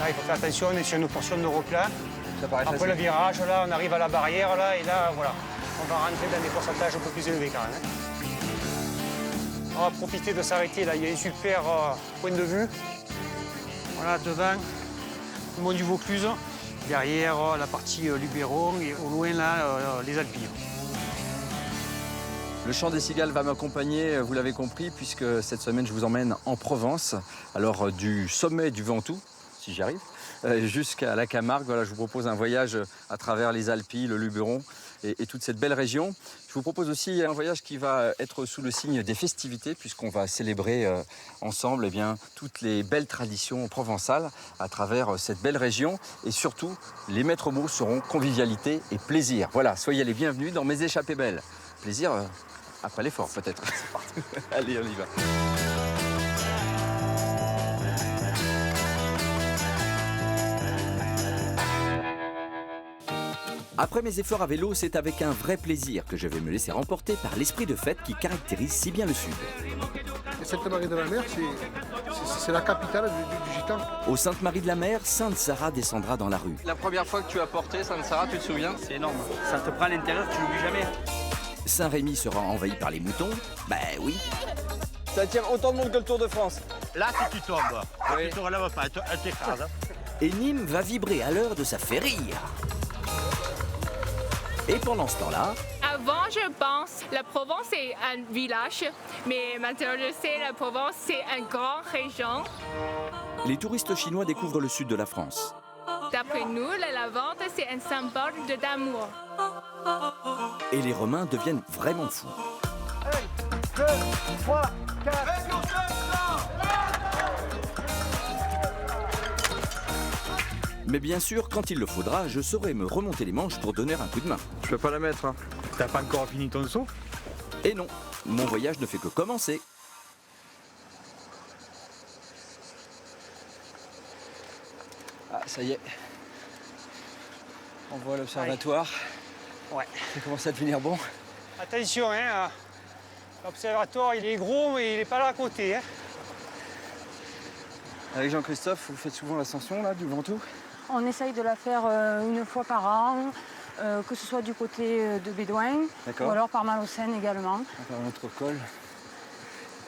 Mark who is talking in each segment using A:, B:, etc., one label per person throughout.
A: Là, il faut faire attention, on est sur une portion de replat.
B: Ça paraît
A: Après
B: facile.
A: le virage, là, on arrive à la barrière, là, et là, voilà. On va rentrer dans des pourcentages un peu plus élevés quand même. On va profiter de s'arrêter, là. Il y a un super point de vue. Voilà, devant, le mont du Vaucluse. Derrière, la partie Luberon, et au loin, là, les Alpilles.
B: Le chant des cigales va m'accompagner, vous l'avez compris, puisque cette semaine, je vous emmène en Provence. Alors, du sommet du Ventoux, si j'y arrive, jusqu'à la Camargue. Voilà, je vous propose un voyage à travers les Alpilles, le Luberon et toute cette belle région. Je vous propose aussi un voyage qui va être sous le signe des festivités, puisqu'on va célébrer ensemble toutes les belles traditions provençales à travers cette belle région. Et surtout, les maîtres mots seront convivialité et plaisir. Voilà, soyez les bienvenus dans mes échappées belles. Plaisir après l'effort, peut-être. C'est parti. Allez, on y va. Après mes efforts à vélo, c'est avec un vrai plaisir que je vais me laisser remporter par l'esprit de fête qui caractérise si bien le Sud.
C: Sainte-Marie-de-la-Mer, c'est la capitale du gitan.
B: Au Sainte-Marie-de-la-Mer, Sainte Sarah descendra dans la rue.
D: La première fois que tu as porté Sainte Sarah, tu te souviens?
E: C'est énorme. Ça te prend à l'intérieur, tu l'oublies jamais.
B: Saint-Rémy sera envahi par les moutons. Ben oui.
D: Ça tire autant de monde que le Tour de France.
E: Là, si tu tombes,
D: Oui.
E: tu ne te relèves pas, elle t'écrase.
B: Et Nîmes va vibrer à l'heure de sa féerie. Et pendant ce temps-là,
F: Avant, je pense, la Provence est un village, mais maintenant je sais, la Provence c'est une grande région.
B: les touristes chinois découvrent le sud de la France.
F: D'après nous, la lavande c'est un symbole d'amour.
B: Et les Romains deviennent vraiment fous.
A: 2, 3, 4.
B: Mais bien sûr, quand il le faudra, je saurai me remonter les manches pour donner un coup de main.
D: Je peux pas la mettre. Hein.
A: T'as pas encore fini ton saut?
B: Et non, mon voyage ne fait que commencer.
D: Ah, ça y est. On voit l'observatoire.
A: Ouais.
D: Ça commence à devenir bon.
A: Attention, hein. L'observatoire, il est gros, mais il n'est pas là à côté. Hein.
D: Avec Jean-Christophe, vous faites souvent l'ascension là, du Ventoux?
G: On essaye de la faire une fois par an, que ce soit du côté de Bédouin ou alors par Malocène également.
D: On va faire notre col.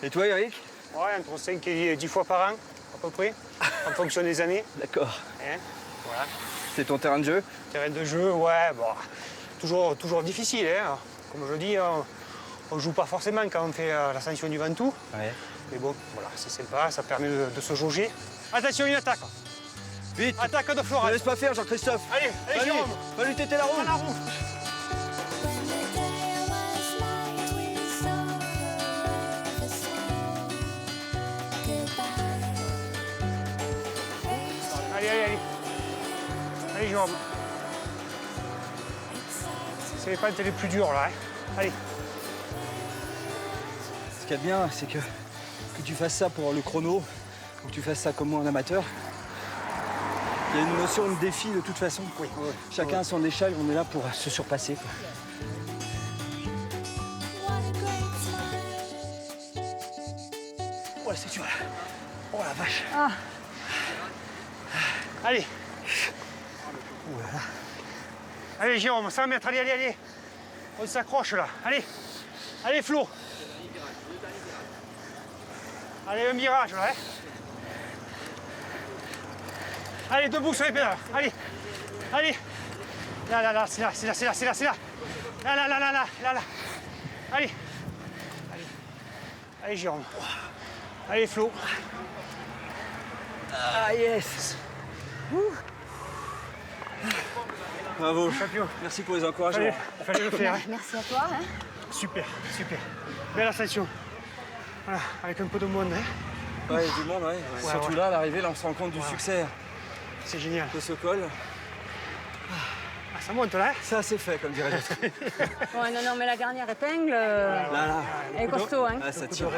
D: Et toi, Eric?
A: Ouais, entre 5 et 10 fois par an, à peu près, en fonction des années.
D: D'accord.
A: Hein. Voilà.
D: C'est ton terrain de jeu?
A: Terrain de jeu, ouais, bon, toujours difficile. Hein. Comme je dis, on ne joue pas forcément quand on fait l'ascension du Ventoux.
D: Ouais.
A: Mais bon, voilà, c'est sympa, ça permet de se jauger. Attention, une attaque.
D: Vite!
A: Attaque de
D: Ne
A: Florent.
D: laisse pas faire, Jean-Christophe!
A: Allez,
D: Vas-y,
A: Jérôme.
D: va lui téter la roue!
A: À la roue. Allez. Allez, Jérôme. C'est les pentes les plus dures, là. Hein. Allez.
D: Ce qu'il y a de bien, c'est que tu fasses ça pour le chrono, ou que tu fasses ça comme moi en amateur. Il y a une notion de défi de toute façon.
A: Oui.
D: Chacun à son échelle, on est là pour se surpasser. Quoi. Oh, c'est dur. Oh la vache.
G: Ah,
A: Allez. Allez, Jérôme, 100 mètres, allez. On s'accroche, là. Allez, Flo. Allez, un virage, là. Hein. Allez, debout sur les pédales. Allez. Là, c'est là. Là. Allez. Allez, Jérôme. Allez, Flo.
D: Ah yes. Bravo.
A: Champion.
D: Merci pour les encouragements.
A: Fallait le faire. Hein.
G: merci à toi. Hein.
A: Super. Belle ascension. Voilà, avec un peu de monde. Hein.
D: Ouais, il y a du monde, ouais. Surtout
A: ouais.
D: là, à l'arrivée, là, on se rend compte du succès
A: C'est génial.
D: de ce col.
A: Ah, ça monte là. Hein.
D: Ça, c'est fait, comme dirait l'autre.
G: Ouais, non, mais la dernière épingle,
D: Là.
G: elle est costaud. Hein.
D: Ah, ça tire.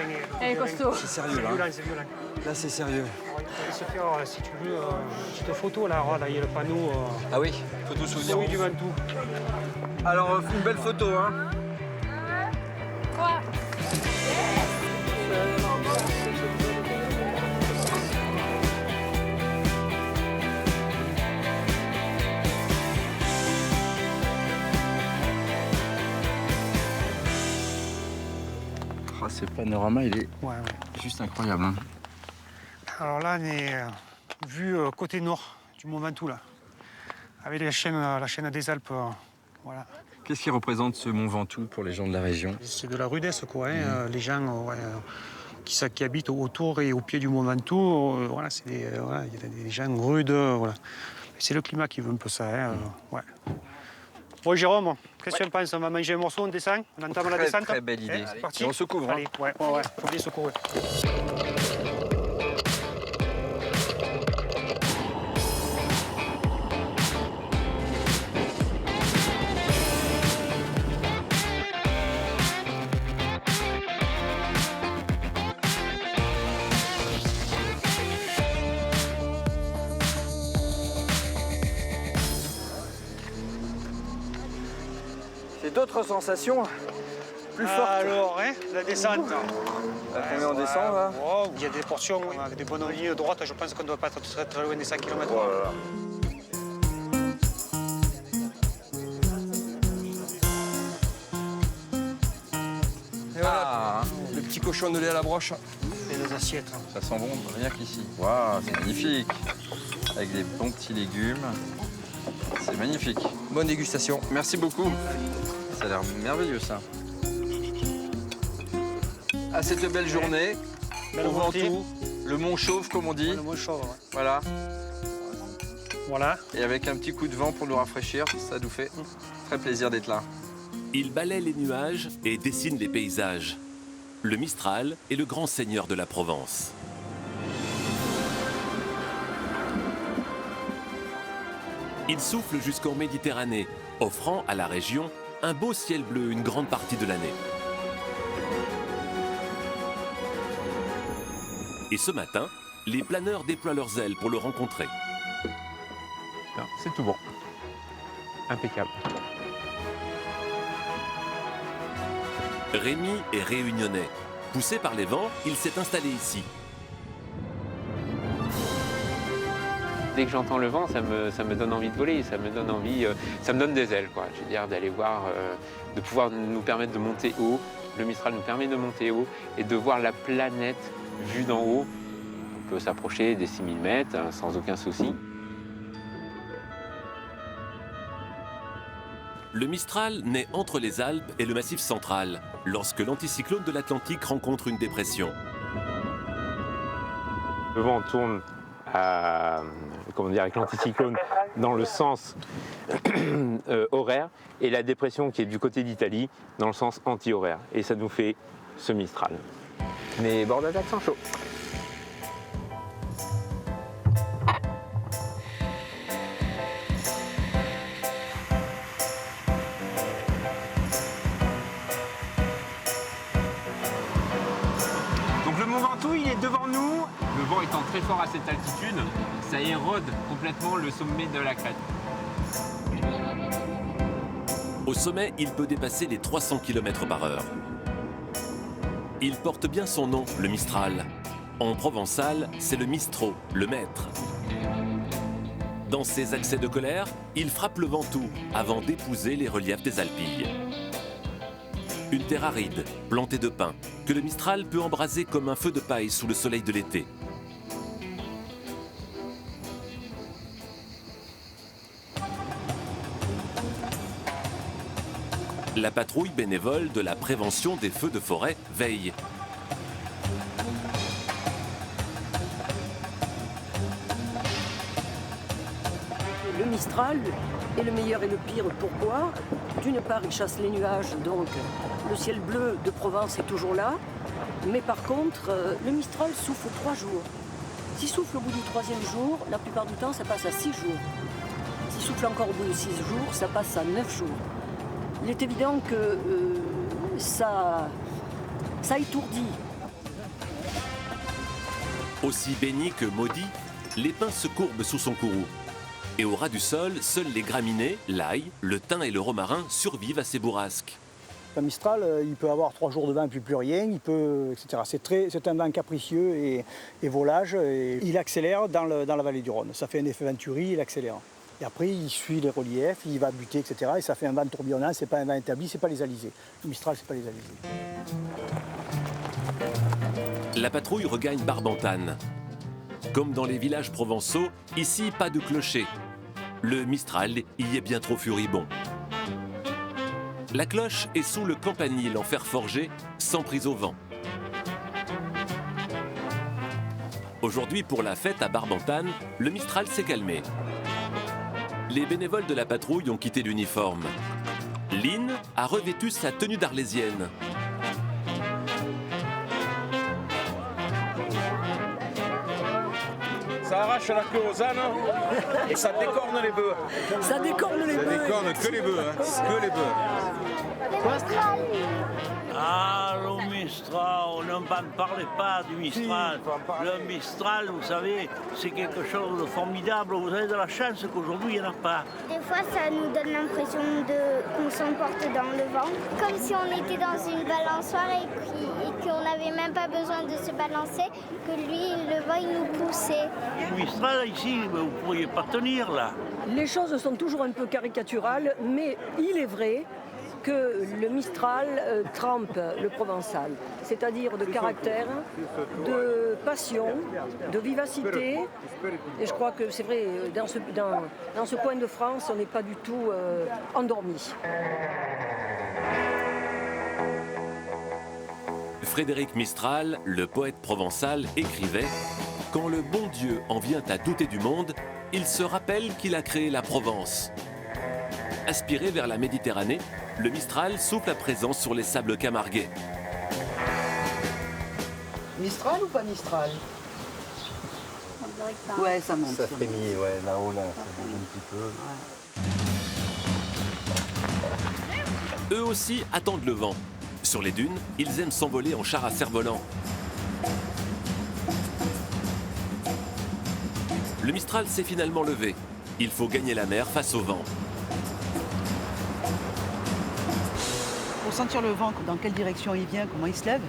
G: Elle est costaud.
D: C'est sérieux, là.
A: C'est violent.
D: Là, c'est sérieux.
A: On va se faire, si tu veux, une petite photo là. Là, il y a le panneau.
D: Ah oui, photo souvenir.
A: Oui, du Ventoux.
D: Alors, une belle photo, hein.
B: Oh, ce panorama, il est
A: Ouais.
B: juste incroyable. Hein.
A: Alors là, on est vu côté nord du Mont Ventoux, là, avec la chaîne des Alpes. Voilà.
B: Qu'est-ce qui représente ce Mont Ventoux pour les gens de la région?
A: C'est de la rudesse, quoi. Hein. Les gens qui habitent autour et au pied du Mont Ventoux, voilà, il y a des gens rudes. Voilà. C'est le climat qui veut un peu ça. Hein, ouais. Bon, Jérôme, qu'est-ce que tu en penses? On va manger un morceau, on descend? On entame la descente?
B: Très belle idée.
A: C'est parti.
B: Et on se couvre.
A: Allez, ouais, faut bien se couvrir.
B: C'est d'autres sensations plus fortes.
A: Alors, hein, la descente.
B: Combien on descend là?
A: Oh, il y a des portions avec des bonnes lignes droites. Je pense qu'on ne doit pas être très loin des 100 km.
H: Et voilà, le petit cochon de lait à la broche.
A: Et les assiettes.
B: Ça sent bon, rien qu'ici. Waouh, c'est magnifique. Avec des bons petits légumes. C'est magnifique.
H: Bonne dégustation.
B: Merci beaucoup. Ça a l'air merveilleux, ça. À cette belle journée,
A: Belle
B: au
A: volonté.
B: Ventoux, le Mont Chauve, comme on dit.
A: Le mot chaud, ouais.
B: Voilà.
A: Voilà.
B: Et avec un petit coup de vent pour nous rafraîchir, ça nous fait très plaisir d'être là.
I: Il balaie les nuages et dessine les paysages. Le Mistral est le grand seigneur de la Provence. Il souffle jusqu'en Méditerranée, offrant à la région un beau ciel bleu une grande partie de l'année. Et ce matin, les planeurs déploient leurs ailes pour le rencontrer.
J: C'est tout bon. Impeccable.
I: Rémi est réunionnais. Poussé par les vents, il s'est installé ici.
J: Dès que j'entends le vent, ça me donne envie de voler, ça me donne envie, ça me donne des ailes, quoi. Je veux dire, d'aller voir, de pouvoir nous permettre de monter haut. Le Mistral nous permet de monter haut et de voir la planète vue d'en haut. On peut s'approcher des 6000 mètres sans aucun souci.
I: Le Mistral naît entre les Alpes et le Massif central, lorsque l'anticyclone de l'Atlantique rencontre une dépression.
J: Le vent tourne avec l'anticyclone dans le sens horaire et la dépression qui est du côté d'Italie dans le sens anti-horaire. Et ça nous fait ce Mistral. Mais bord d'attaque sans chaud. Donc le Mont Ventoux, il est devant nous. Le vent étant très fort à cette altitude, ça érode complètement le sommet de la crête.
I: Au sommet, il peut dépasser les 300 km/h. Il porte bien son nom, le Mistral. En provençal, c'est le Mistro, le maître. Dans ses accès de colère, il frappe le Ventoux avant d'épouser les reliefs des Alpilles. Une terre aride, plantée de pins, que le Mistral peut embraser comme un feu de paille sous le soleil de l'été. La patrouille bénévole de la prévention des feux de forêt veille.
K: Le Mistral est le meilleur et le pire. Pourquoi? D'une part, il chasse les nuages, donc le ciel bleu de Provence est toujours là. Mais par contre, le Mistral souffle 3 jours. S'il souffle au bout du 3e jour, la plupart du temps, ça passe à 6 jours. S'il souffle encore au bout de 6 jours, ça passe à 9 jours. Il est évident que ça étourdit.
I: Aussi béni que maudit, les pins se courbent sous son courroux. Et au ras du sol, seuls les graminées, l'ail, le thym et le romarin survivent à ces bourrasques.
L: Un Mistral, il peut avoir 3 jours de vent puis plus rien, etc. C'est un vent capricieux et volage. Et il accélère dans la vallée du Rhône. Ça fait un effet Venturi, il accélère. Et après, il suit les reliefs, il va buter, etc. Et ça fait un vent tourbillonnant, c'est pas un vent établi, c'est pas les alizés. Le Mistral, c'est pas les alizés.
I: La patrouille regagne Barbentane. Comme dans les villages provençaux, ici pas de clocher. Le Mistral y est bien trop furibond. La cloche est sous le campanile en fer forgé, sans prise au vent. Aujourd'hui, pour la fête à Barbentane, le Mistral s'est calmé. Les bénévoles de la patrouille ont quitté l'uniforme. Lynn a revêtu sa tenue d'arlésienne.
H: Ça arrache la queue aux ânes et ça décorne les bœufs.
K: Ça décorne les bœufs.
H: Ça décorne que les bœufs, hein. Que les bœufs.
E: Ah, le Mistral, on n'en parlez pas du Mistral. Le Mistral, vous savez, c'est quelque chose de formidable. Vous avez de la chance qu'aujourd'hui, il n'y en a pas.
M: Des fois, ça nous donne l'impression qu'on s'emporte dans le vent. Comme si on était dans une balançoire et qu'on n'avait même pas besoin de se balancer, que lui, le vent, il nous poussait.
E: Le Mistral, ici, vous ne pourriez pas tenir, là.
K: Les choses sont toujours un peu caricaturales, mais il est vrai que le Mistral trempe le Provençal, c'est-à-dire de caractère, de passion, de vivacité. Et je crois que c'est vrai, dans ce coin de France, on n'est pas du tout endormi.
I: Frédéric Mistral, le poète provençal, écrivait « Quand le bon Dieu en vient à douter du monde, il se rappelle qu'il a créé la Provence. » Aspiré vers la Méditerranée, le Mistral souffle à présent sur les sables camarguais.
N: Mistral ou pas Mistral? Ouais, ça monte.
B: Ça frémit, ouais, là-haut, là, ça bouge un petit peu.
I: Eux aussi attendent le vent. Sur les dunes, ils aiment s'envoler en char à cerf-volant. Le Mistral s'est finalement levé. Il faut gagner la mer face au vent.
N: Pour sentir le vent, dans quelle direction il vient, comment il se lève,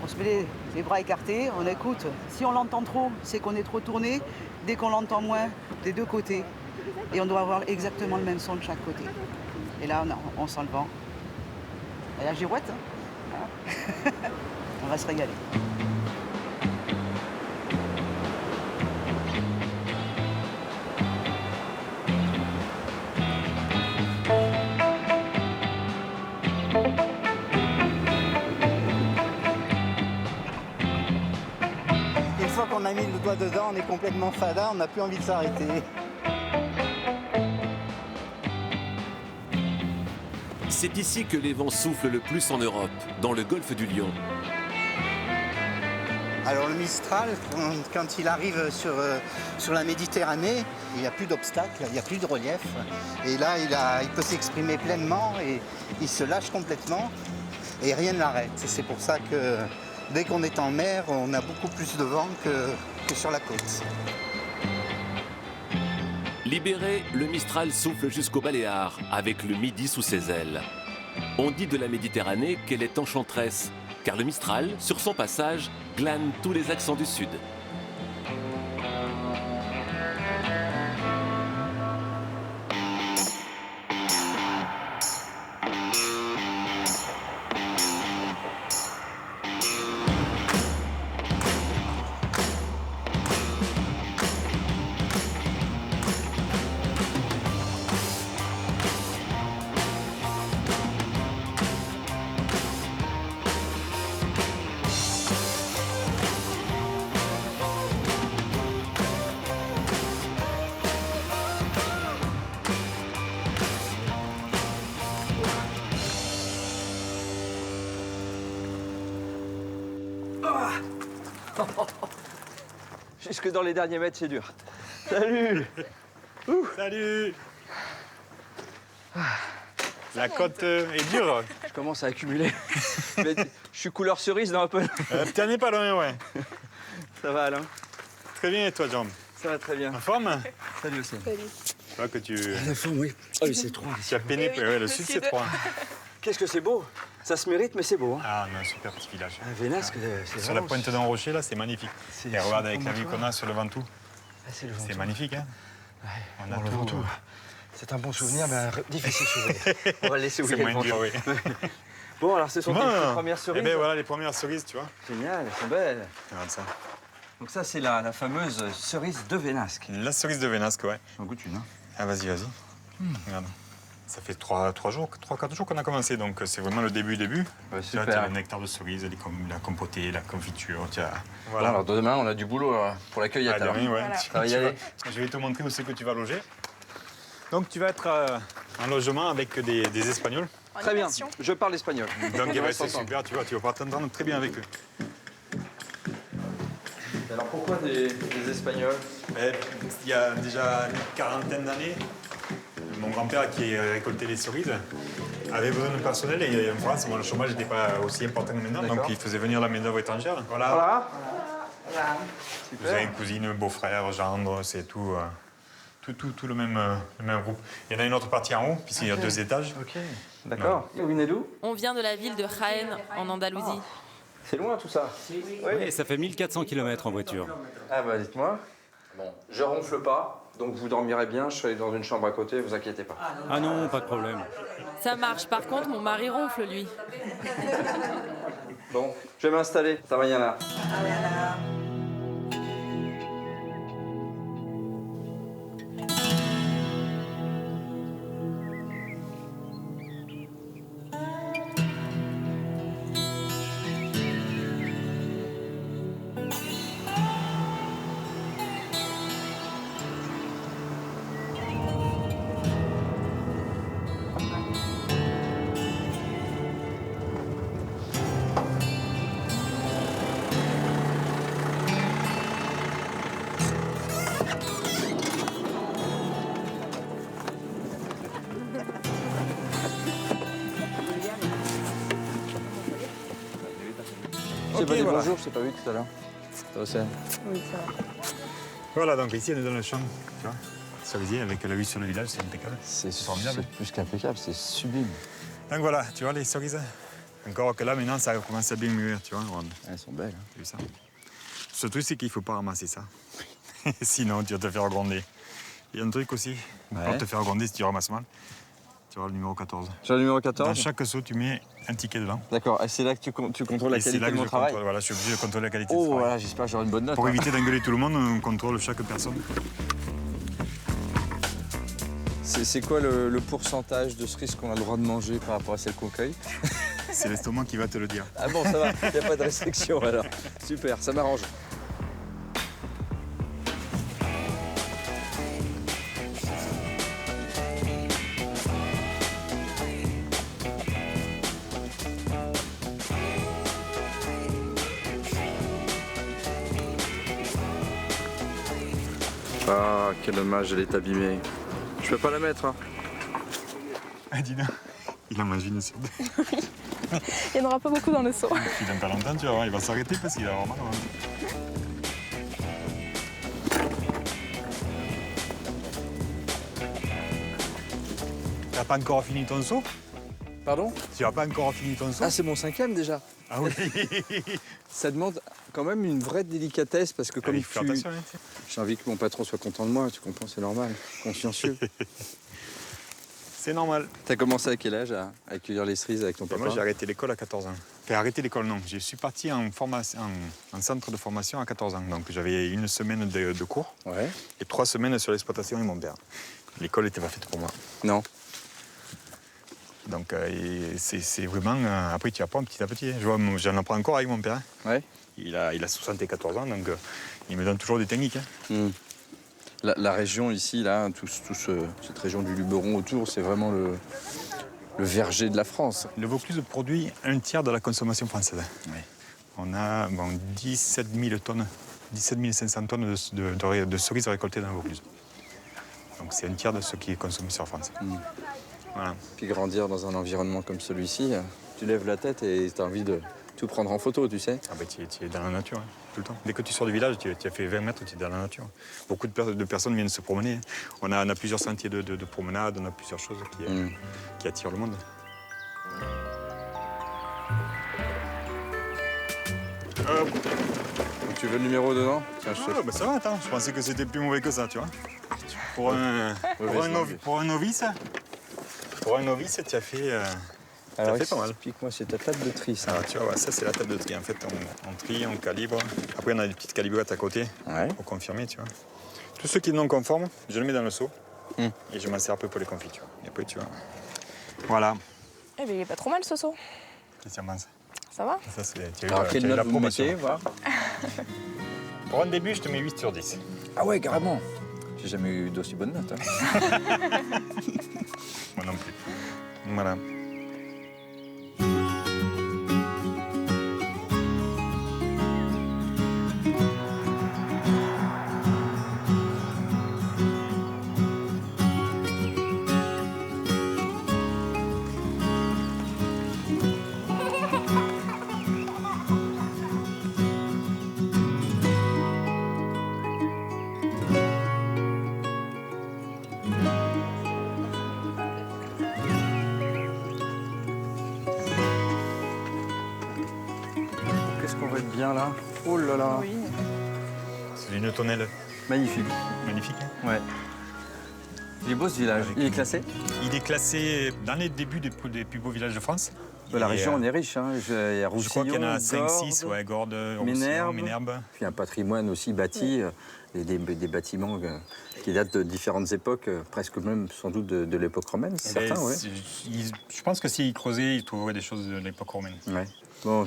N: on se met les bras écartés, on écoute. Si on l'entend trop, c'est qu'on est trop tourné. Dès qu'on l'entend moins, des deux côtés. Et on doit avoir exactement le même son de chaque côté. Et là, on sent le vent. Et la girouette, hein. On va se régaler.
O: Une fois qu'on a mis le doigt dedans, on est complètement fada, on n'a plus envie de s'arrêter.
I: C'est ici que les vents soufflent le plus en Europe, dans le golfe du Lion.
O: Alors le Mistral, quand il arrive sur la Méditerranée, il n'y a plus d'obstacles, il n'y a plus de relief. Et là, il peut s'exprimer pleinement et il se lâche complètement et rien ne l'arrête. C'est pour ça que dès qu'on est en mer, on a beaucoup plus de vent que sur la côte.
I: Libéré, le Mistral souffle jusqu'aux Baléares, avec le Midi sous ses ailes. On dit de la Méditerranée qu'elle est enchanteresse, car le Mistral, sur son passage, glane tous les accents du Sud.
B: Jusque dans les derniers mètres, c'est dur. Salut.
P: Salut. La côte est dure.
B: Je commence à accumuler. Mais je suis couleur cerise dans un peu.
P: T'en es pas loin, ouais.
B: Ça va, Alain?
P: Très bien, et toi, John?
B: Ça va très bien.
P: En forme?
B: Salut aussi.
P: Je vois que tu...
B: La forme, oui. Ah oui, c'est trop.
P: Tu as peiné, ouais, le sud, c'est trop.
B: Qu'est-ce que c'est beau. Ça se mérite, mais c'est beau. Hein.
P: Ah, non, super petit village.
B: Vénasque, c'est
P: sur la pointe d'un rocher, là, c'est magnifique. Et regarde avec la vue qu'on a sur le Ventoux.
B: Ah, c'est
P: magnifique, hein?
B: Ouais,
P: on a le Ventoux.
B: C'est un bon souvenir, mais un difficile souvenir. On va le laisser où
P: c'est moins dur, oui.
B: Bon, alors ce sont tes premières cerises.
P: Eh bien voilà, les premières cerises, tu vois.
B: Génial, elles sont belles.
P: Regarde ça.
B: Donc ça, c'est la fameuse cerise de Vénasque.
P: La cerise de Vénasque, ouais.
B: J'en goûte une. Hein.
P: Ah, vas-y. Regarde. Ça fait 3-4 jours qu'on a commencé, donc c'est vraiment le début.
B: Ouais,
P: tu vois, tu as le nectar de cerise, la compotée, la confiture.
B: Voilà. Bon, alors demain, on a du boulot pour la cueillette.
P: Ah, demain, ouais.
B: Voilà. Ça va y aller.
P: Je vais te montrer où c'est que tu vas loger. Donc tu vas être en logement avec des Espagnols.
B: Très bien, je parle espagnol.
P: Donc c'est super, tu vas pouvoir t'entendre très bien avec eux.
B: Alors pourquoi des Espagnols?
P: Il y a déjà une quarantaine d'années, mon grand-père qui récoltait les cerises avait besoin de personnel et en France, le chômage n'était pas aussi important que maintenant, donc il faisait venir la main-d'œuvre étrangère. Voilà. Vous avez une cousine, beau-frère, gendre, c'est tout le même groupe. Il y en a une autre partie en haut, puisqu'il y a 2 étages.
B: Ok, d'accord. Vous venez d'où?
Q: On vient de la ville de Jaén, en Andalousie.
B: C'est loin tout ça?
R: Oui, ça fait 1400 km en voiture.
B: Ah bah dites-moi. Bon, je ronfle pas, donc vous dormirez bien, je serai dans une chambre à côté, vous inquiétez pas.
R: Ah non, pas de problème.
Q: Ça marche, par contre, mon mari ronfle, lui.
B: Bon, je vais m'installer, ça va y aller.
P: Voilà.
B: Bonjour, je t'ai pas vu tout à l'heure. Ça va, Océane?
G: Oui, ça va.
P: Voilà, donc ici on est dans la chambre, tu vois, cerisier avec la vue sur le village, c'est impeccable.
B: C'est formidable. C'est plus qu'impeccable, c'est sublime.
P: Donc voilà, tu vois les cerises. Encore que là maintenant ça commence à bien mûrir, tu vois.
B: Elles sont belles.
P: Tu as vu ça? Ce truc c'est qu'il faut pas ramasser ça. Sinon tu vas te faire gronder. Il y a un truc aussi, pour te faire gronder si tu ramasses mal. Tu vois le numéro 14.
B: Sur le numéro 14?
P: Dans chaque seau, tu mets un ticket dedans.
B: D'accord, et c'est là que tu contrôles la qualité de mon travail?
P: Voilà, je suis obligé de contrôler la qualité du
B: Oh,
P: travail.
B: voilà, j'espère que j'aurai une bonne note.
P: Pour éviter d'engueuler tout le monde, on contrôle chaque personne.
B: C'est quoi le pourcentage de cerises qu'on a le droit de manger par rapport à celles qu'on cueille?
P: C'est l'estomac qui va te le dire.
B: Ah bon, ça va, il n'y a pas de restriction alors. Super, ça m'arrange. Ah, quel dommage, elle est abîmée. Je peux pas la mettre, hein.
P: Ah, dis donc, il a mangé une soupe.
S: Il n'y en aura pas beaucoup dans le seau.
P: Il donne pas longtemps, tu vas voir, il va s'arrêter parce qu'il va avoir mal. Tu n'as pas encore fini ton seau?
B: Pardon?
P: Tu n'as pas encore fini ton seau?
B: Ah, c'est mon 5e déjà.
P: Ah oui.
B: Ça demande quand même une vraie délicatesse parce que comme j'ai envie que mon patron soit content de moi, tu comprends, c'est normal, consciencieux.
P: C'est normal.
B: T'as commencé à quel âge à cueillir les cerises avec ton papa?
P: Moi, j'ai arrêté l'école à 14 ans. Enfin, arrêté l'école, non. Je suis parti en centre de formation à 14 ans. Donc, j'avais une semaine de cours et 3 semaines sur l'exploitation de mon père. L'école n'était pas faite pour moi.
B: Non.
P: Donc, c'est vraiment... après, tu apprends petit à petit. J'en apprends encore avec mon père.
B: Ouais.
P: Il a 74 ans, donc il me donne toujours des techniques.
B: La région ici, là, cette région du Luberon autour, c'est vraiment le verger de la France.
P: Le Vaucluse produit un tiers de la consommation française. Oui. On a 17 500 tonnes de cerises récoltées dans le Vaucluse. Donc c'est un tiers de ce qui est consommé sur France. Voilà.
B: Puis grandir dans un environnement comme celui-ci, tu lèves la tête et tu as envie de tout prendre en photo, tu sais.
P: Ah bah, tu es dans la nature, hein, tout le temps. Dès que tu sors du village, tu as fait 20 mètres, tu es dans la nature. Beaucoup de personnes viennent se promener. On a plusieurs sentiers de promenade, on a plusieurs choses qui attirent le monde.
B: Donc, tu veux le numéro dedans? Tiens,
P: bah ça va, attends. Je pensais que c'était plus mauvais que ça, tu vois. Pour un novice, tu as fait
B: Alors,
P: fait pas mal.
B: Explique-moi, c'est ta table de tri, ça.
P: Alors, tu vois, ça c'est la table de tri. En fait, on trie, on calibre. Après, on a des petites calibrettes à côté pour confirmer, tu vois. Tous ceux qui sont non conformes, je le mets dans le seau et je m'en sers un peu pour les confitures. Et après, tu vois. Voilà.
S: Eh bien, il est pas trop mal ce seau.
P: Qu'est-ce que tu en penses?
S: Ça va?
P: Ça, c'est
B: Alors, quelle note vous mettez, voir?
P: Pour un début, je te mets 8 sur 10.
B: Ah ouais, carrément. J'ai jamais eu d'aussi bonne note. Hein.
P: Moi non plus. Voilà.
B: Qu'est-ce qu'on va être bien là? Oh là là.
S: Oui.
P: C'est une tonnelle.
B: Magnifique.
P: Magnifique. Hein,
B: ouais. Il est beau ce village. Il est classé?
P: Il est classé dans les débuts des plus beaux villages de France.
B: La région, on est riche. Hein. Il y a Roussillon,
P: je crois qu'il y en a 5-6, ouais, Gordes, Ménherbe.
B: Puis un patrimoine aussi bâti, des bâtiments qui datent de différentes époques, presque même sans doute de l'époque romaine, certains, ouais.
P: Je pense que s'ils creusaient, ils trouveraient des choses de l'époque romaine.
B: Ouais. Bon.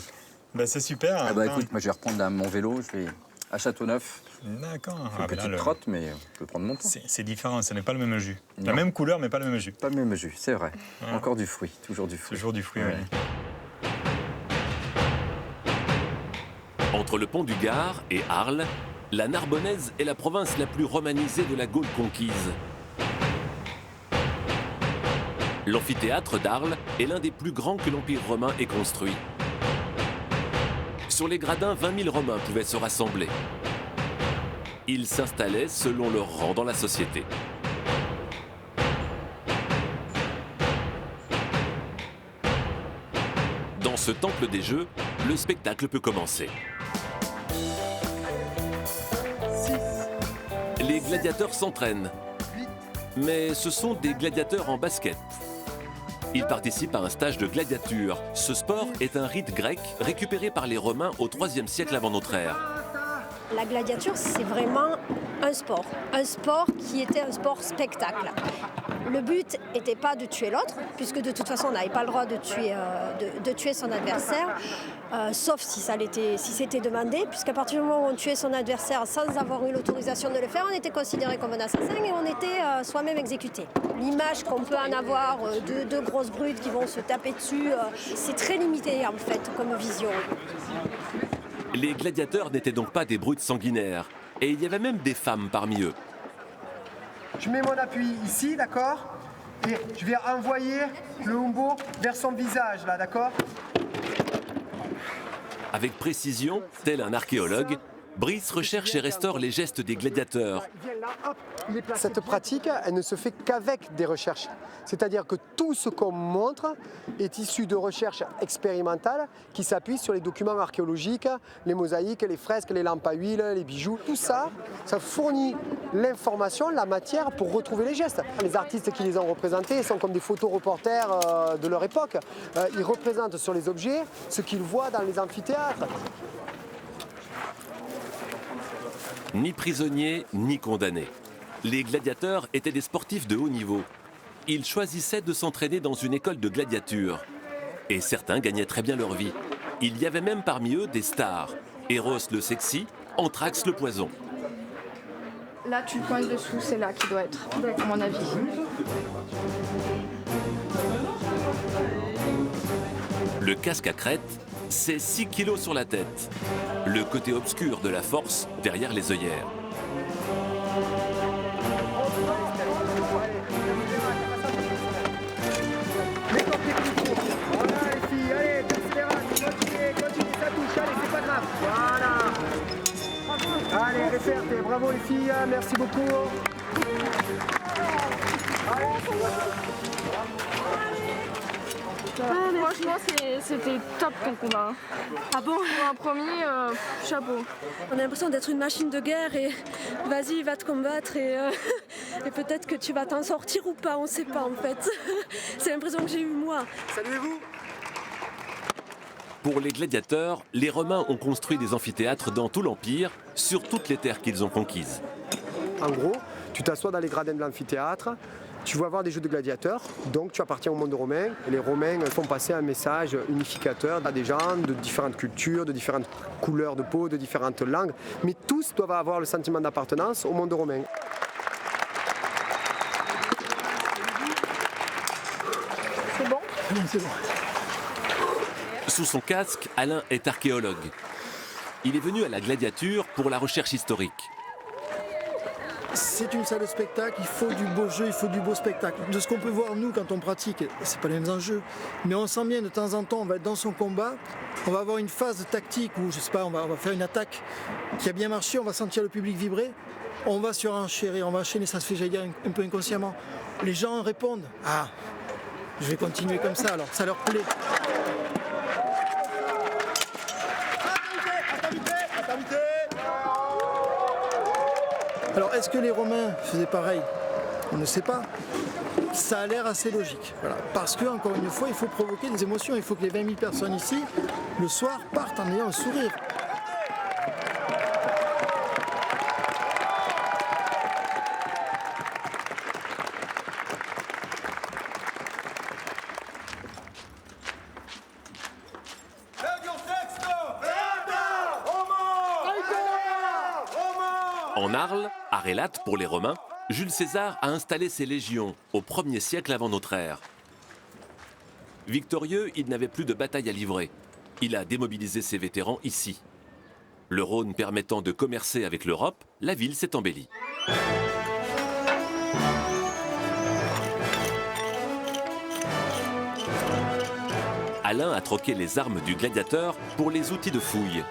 P: Ben, c'est super.
B: Ah bah, écoute, moi je vais reprendre mon vélo, je vais à Châteauneuf.
P: D'accord.
B: Une petite trotte, mais je peux prendre mon temps.
P: C'est différent, ce n'est pas le même jus. La même couleur, mais pas le même jus.
B: Pas le même jus, c'est vrai. Ouais. Encore du fruit, toujours du fruit.
P: Toujours du fruit,
B: ouais.
I: Entre le pont du Gard et Arles, la Narbonnaise est la province la plus romanisée de la Gaule conquise. L'amphithéâtre d'Arles est l'un des plus grands que l'Empire romain ait construit. Sur les gradins, 20 000 Romains pouvaient se rassembler. Ils s'installaient selon leur rang dans la société. Dans ce temple des jeux, le spectacle peut commencer. Les gladiateurs s'entraînent. Mais ce sont des gladiateurs en basket. Ils participent à un stage de gladiature. Ce sport est un rite grec récupéré par les Romains au IIIe siècle avant notre ère.
K: La gladiature, c'est vraiment un sport qui était un sport spectacle. Le but n'était pas de tuer l'autre, puisque de toute façon on n'avait pas le droit de tuer son adversaire, sauf si c'était demandé, puisqu'à partir du moment où on tuait son adversaire sans avoir eu l'autorisation de le faire, on était considéré comme un assassin et on était soi-même exécuté. L'image qu'on peut en avoir de deux grosses brutes qui vont se taper dessus, c'est très limité en fait comme vision.
I: Les gladiateurs n'étaient donc pas des brutes sanguinaires, et il y avait même des femmes parmi eux.
T: Je mets mon appui ici, d'accord? Et je vais envoyer le humbo vers son visage, là, d'accord?
I: Avec précision, tel un archéologue, Brice recherche et restaure les gestes des gladiateurs.
T: Cette pratique, elle ne se fait qu'avec des recherches. C'est-à-dire que tout ce qu'on montre est issu de recherches expérimentales qui s'appuient sur les documents archéologiques, les mosaïques, les fresques, les lampes à huile, les bijoux. Tout ça, ça fournit l'information, la matière pour retrouver les gestes. Les artistes qui les ont représentés sont comme des photoreporters de leur époque. Ils représentent sur les objets ce qu'ils voient dans les amphithéâtres.
I: Ni prisonniers, ni condamnés. Les gladiateurs étaient des sportifs de haut niveau. Ils choisissaient de s'entraîner dans une école de gladiature. Et certains gagnaient très bien leur vie. Il y avait même parmi eux des stars. Eros le sexy, Anthrax le poison.
S: Là, tu pointes dessous, c'est là qui doit être, à mon avis.
I: Le casque à crête, c'est 6 kilos sur la tête. Le côté obscur de la force derrière les œillères.
T: Voilà les filles, allez, continuez, ça touche, allez, c'est pas grave. Voilà. Allez, référté, bravo les filles, merci beaucoup.
S: Franchement, c'était top ton combat.
K: Ah bon?
S: Pour un premier, chapeau.
K: On a l'impression d'être une machine de guerre et vas-y, va te combattre et peut-être que tu vas t'en sortir ou pas, on ne sait pas en fait. C'est l'impression que j'ai eue moi.
T: Saluez-vous.
I: Pour les gladiateurs, les Romains ont construit des amphithéâtres dans tout l'Empire, sur toutes les terres qu'ils ont conquises.
T: En gros, tu t'assois dans les gradins de l'amphithéâtre, tu vas voir des jeux de gladiateurs, donc tu appartiens au monde romain. Et les Romains font passer un message unificateur à des gens de différentes cultures, de différentes couleurs de peau, de différentes langues, mais tous doivent avoir le sentiment d'appartenance au monde romain.
S: C'est bon?
T: C'est bon.
I: Sous son casque, Alain est archéologue. Il est venu à la gladiature pour la recherche historique.
U: C'est une salle de spectacle, il faut du beau jeu, il faut du beau spectacle. De ce qu'on peut voir nous quand on pratique, c'est pas les mêmes enjeux. Mais on sent bien de temps en temps, on va être dans son combat, on va avoir une phase tactique où, je sais pas, on va faire une attaque qui a bien marché, on va sentir le public vibrer, on va surenchérir, on va enchaîner, ça se fait, j'allais dire, un peu inconsciemment. Les gens répondent, ah, je vais continuer comme ça alors, ça leur plaît. Alors, est-ce que les Romains faisaient pareil? On ne sait pas. Ça a l'air assez logique. Voilà. Parce que, encore une fois, il faut provoquer des émotions. Il faut que les 20 000 personnes ici, le soir, partent en ayant un sourire.
I: En Arles, Arélate pour les Romains, Jules César a installé ses légions au 1er siècle avant notre ère. Victorieux, il n'avait plus de bataille à livrer. Il a démobilisé ses vétérans ici. Le Rhône permettant de commercer avec l'Europe, la ville s'est embellie. Alain a troqué les armes du gladiateur pour les outils de fouille.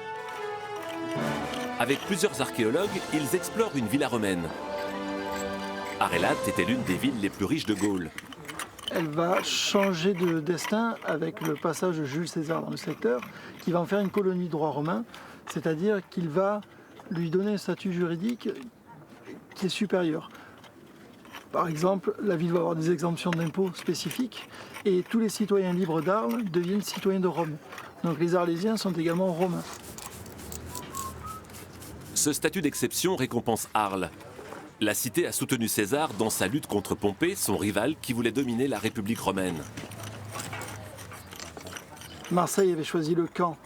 I: Avec plusieurs archéologues, ils explorent une villa romaine. Arélate était l'une des villes les plus riches de Gaule.
U: Elle va changer de destin avec le passage de Jules César dans le secteur, qui va en faire une colonie de droit romain, c'est-à-dire qu'il va lui donner un statut juridique qui est supérieur. Par exemple, la ville va avoir des exemptions d'impôts spécifiques et tous les citoyens libres d'Arles deviennent citoyens de Rome. Donc les Arlésiens sont également romains.
I: Ce statut d'exception récompense Arles. La cité a soutenu César dans sa lutte contre Pompée, son rival qui voulait dominer la République romaine.
U: Marseille avait choisi le camp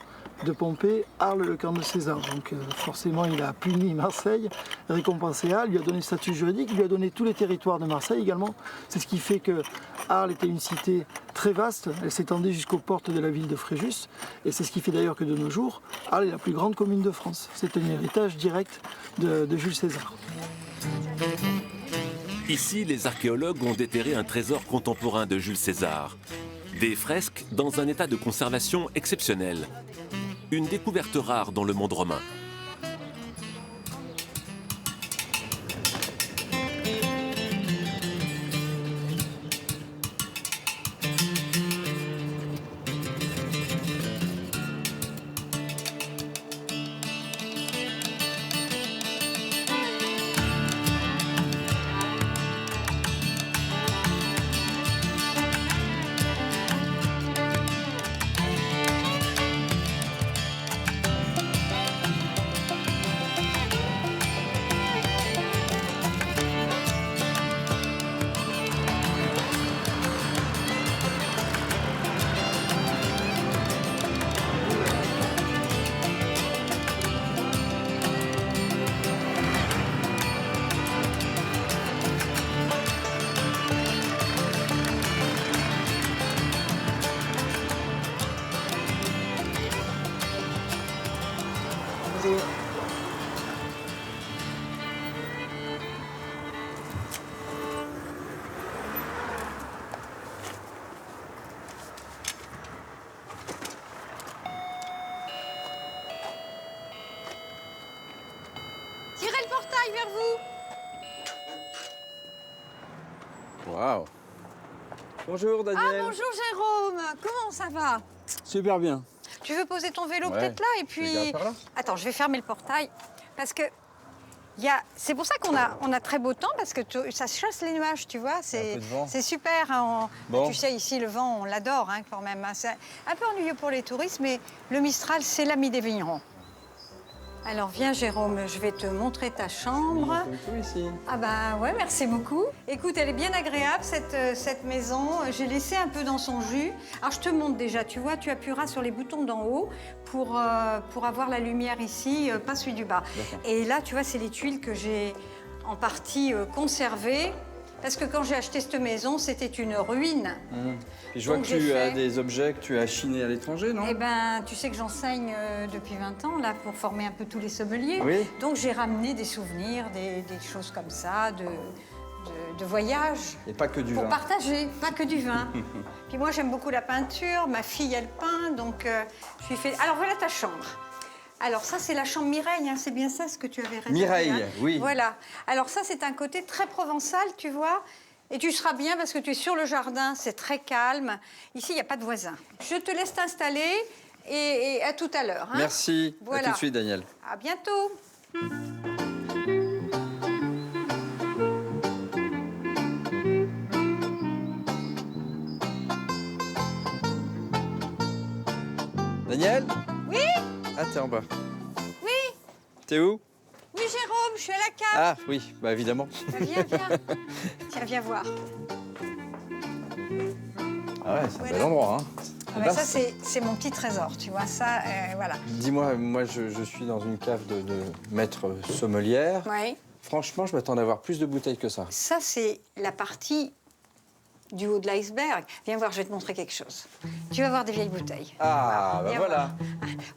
U: de Pompée, Arles le camp de César. Donc forcément il a puni Marseille, récompensé Arles, lui a donné le statut juridique, lui a donné tous les territoires de Marseille également. C'est ce qui fait que Arles était une cité très vaste, elle s'étendait jusqu'aux portes de la ville de Fréjus. Et c'est ce qui fait d'ailleurs que de nos jours, Arles est la plus grande commune de France. C'est un héritage direct de Jules César.
I: Ici, les archéologues ont déterré un trésor contemporain de Jules César. Des fresques dans un état de conservation exceptionnel. Une découverte rare dans le monde romain.
V: Tirez le portail vers vous.
B: Waouh. Bonjour Daniel.
V: Ah bonjour Jérôme, comment ça va?
B: Super bien.
V: Tu veux poser ton vélo peut-être là et puis... Attends, je vais fermer le portail parce que c'est pour ça qu'on a très beau temps parce que ça chasse les nuages, tu vois. C'est super. Hein, tu sais, ici, le vent, on l'adore hein, quand même. Hein. C'est un peu ennuyeux pour les touristes, mais le Mistral, c'est l'ami des vignerons. Alors viens Jérôme, je vais te montrer ta chambre.
B: Ici.
V: Ah bah ouais, merci beaucoup. Écoute, elle est bien agréable cette maison. J'ai laissé un peu dans son jus. Alors je te montre déjà, tu vois, tu appuieras sur les boutons d'en haut pour avoir la lumière ici, pas celui du bas. Et là, tu vois, c'est les tuiles que j'ai en partie conservées. Parce que quand j'ai acheté cette maison, c'était une ruine.
B: Et je vois que tu as des objets que tu as chinés à l'étranger, non?
V: Eh ben, tu sais que j'enseigne depuis 20 ans, là, pour former un peu tous les sommeliers.
B: Oui.
V: Donc, j'ai ramené des souvenirs, des choses comme ça, de voyages.
B: Et pas que du vin.
V: Pour partager, pas que du vin. Puis moi, j'aime beaucoup la peinture. Ma fille, elle peint, donc je lui fais... Alors, voilà ta chambre. Alors ça, c'est la chambre Mireille, hein, c'est bien ça ce que tu avais réservé.
B: Mireille,
V: hein.
B: oui.
V: Voilà. Alors ça, c'est un côté très provençal, tu vois. Et tu seras bien parce que tu es sur le jardin, c'est très calme. Ici, il n'y a pas de voisins. Je te laisse t'installer et à tout à l'heure. Hein.
B: Merci.
V: Voilà.
B: À tout de suite, Daniel.
V: À bientôt.
B: Daniel?
V: Oui?
B: Ah, t'es en bas.
V: Oui?
B: T'es où?
V: Oui, Jérôme, je suis à la cave.
B: Ah, oui, bah évidemment.
V: Viens. Tiens, viens voir.
B: Ah ouais, c'est un bel endroit, hein.
V: Ah bah ça, c'est mon petit trésor, tu vois, ça, voilà.
B: Dis-moi, moi, je suis dans une cave de maître sommelière.
V: Oui.
B: Franchement, je m'attendais à avoir plus de bouteilles que ça.
V: Ça, c'est la partie du haut de l'iceberg. Viens voir, je vais te montrer quelque chose. Tu vas voir des vieilles bouteilles.
B: Ah, bah voilà.
V: Voir.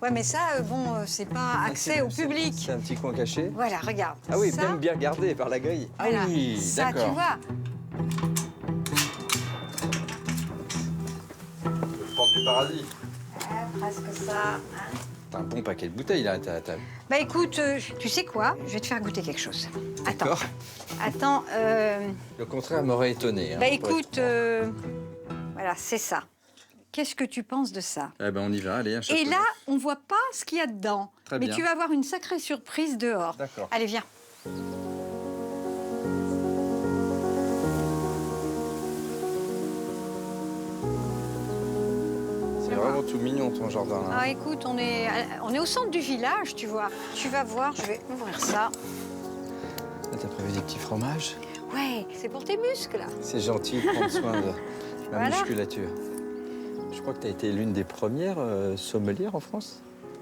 V: Ouais, mais ça, bon, c'est pas accès au public.
B: C'est un petit coin caché.
V: Voilà, regarde.
B: Ah oui,
V: ça,
B: même bien gardé par la grille.
V: Voilà.
B: Ah oui,
V: ça,
B: d'accord.
V: tu vois.
B: Le porte du paradis.
V: Presque ça. Hein.
B: T'as un bon paquet de bouteilles, là.
V: Bah écoute, tu sais quoi? Je vais te faire goûter quelque chose. Attends.
B: D'accord.
V: Attends.
B: Le contraire m'aurait étonné. Hein,
V: bah écoute, voilà, c'est ça. Qu'est-ce que tu penses de ça?
B: Eh ben, on y va, allez, un chapeau.
V: Et là, on voit pas ce qu'il y a dedans.
B: Très
V: mais
B: bien.
V: tu vas avoir une sacrée surprise dehors.
B: D'accord.
V: Allez, viens.
B: C'est vraiment tout mignon, ton jardin, là.
V: Ah, écoute, on est au centre du village, tu vois. Tu vas voir, je vais ouvrir ça.
B: Là, t'as prévu des petits fromages?
V: Ouais, c'est pour tes muscles, là.
B: C'est gentil de prendre soin de ma
V: Voilà.
B: musculature. Je crois que tu as été l'une des premières sommelières en France,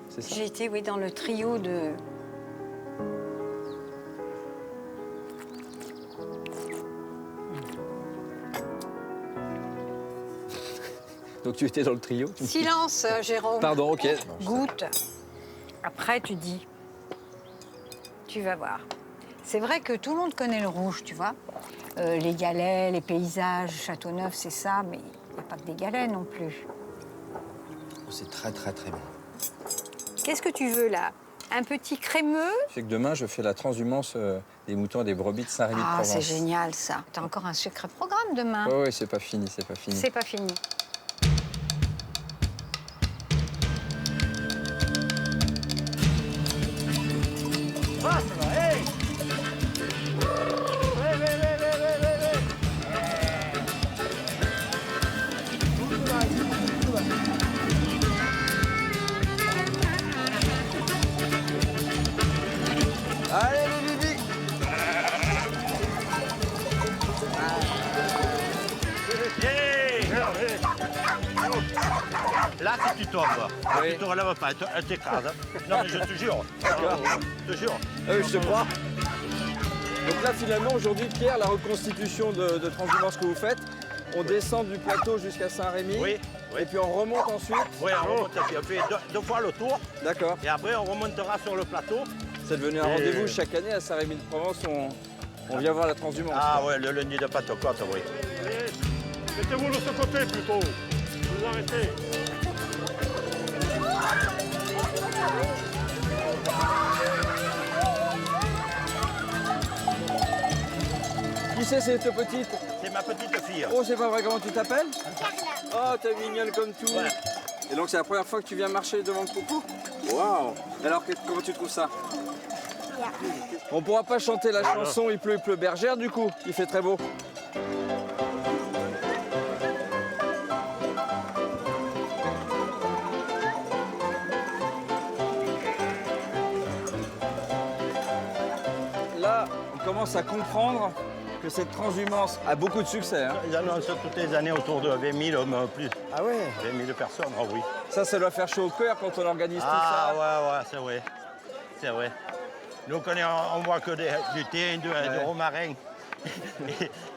B: c'est ça?
V: J'ai été, oui, dans le trio de...
B: Donc tu étais dans le trio?
V: Silence, Jérôme.
B: Pardon, ok.
V: Goûte. Après, tu dis. Tu vas voir. C'est vrai que tout le monde connaît le rouge, tu vois. Les galets, les paysages, Châteauneuf, c'est ça, mais il n'y a pas que des galets non plus.
B: C'est très, très, très bon.
V: Qu'est-ce que tu veux, là? Un petit crémeux?
B: Tu sais que demain, je fais la transhumance des moutons et des brebis de Saint-Rémy-de-Provence.
V: Ah, c'est génial, ça. T'as encore un secret programme demain.
B: Oui, c'est pas fini, c'est pas fini.
V: C'est pas fini.
E: Ah, ça va, hey!
B: Allez, les bibis!
E: Là, si tu tombes, tu te relèves pas, elle t'écrase. Non, mais je te jure. Je te jure.
B: Ah oui, je te crois. Donc là, finalement, aujourd'hui, Pierre, la reconstitution de transhumance que vous faites, on descend du plateau jusqu'à Saint-Rémy.
E: Oui.
B: Et puis on remonte ensuite.
E: Oui, on remonte, on fait deux fois le tour.
B: D'accord.
E: Et après, on remontera sur le plateau.
B: C'est devenu un rendez-vous chaque année à Saint-Rémy-de-Provence. On vient voir la transhumance.
E: Ah ouais, le lundi de Pentecôte, oui. Mettez-vous de ce côté plutôt. Vous arrêtez.
B: Qui c'est cette petite?
E: C'est
C: c'est ma petite fille.
B: Oh, c'est pas vrai, comment tu t'appelles?
M: Carla.
B: Oh, t'es mignonne comme tout. Ouais. Et donc, c'est la première fois que tu viens marcher devant le troupeau? Waouh! Alors, comment tu trouves ça?
M: Bien.
B: On pourra pas chanter la chanson Il pleut bergère, du coup, il fait très beau. Là, on commence à comprendre que cette transhumance a beaucoup de succès. Hein.
C: Ils annoncent toutes les années autour de 20 000 hommes plus.
B: Ah ouais?
C: 20 000 personnes, oh oui.
B: Ça doit faire chaud au cœur quand on organise tout ça.
C: Ah ouais, c'est vrai. C'est vrai. Nous, on voit que du thym, du romarin.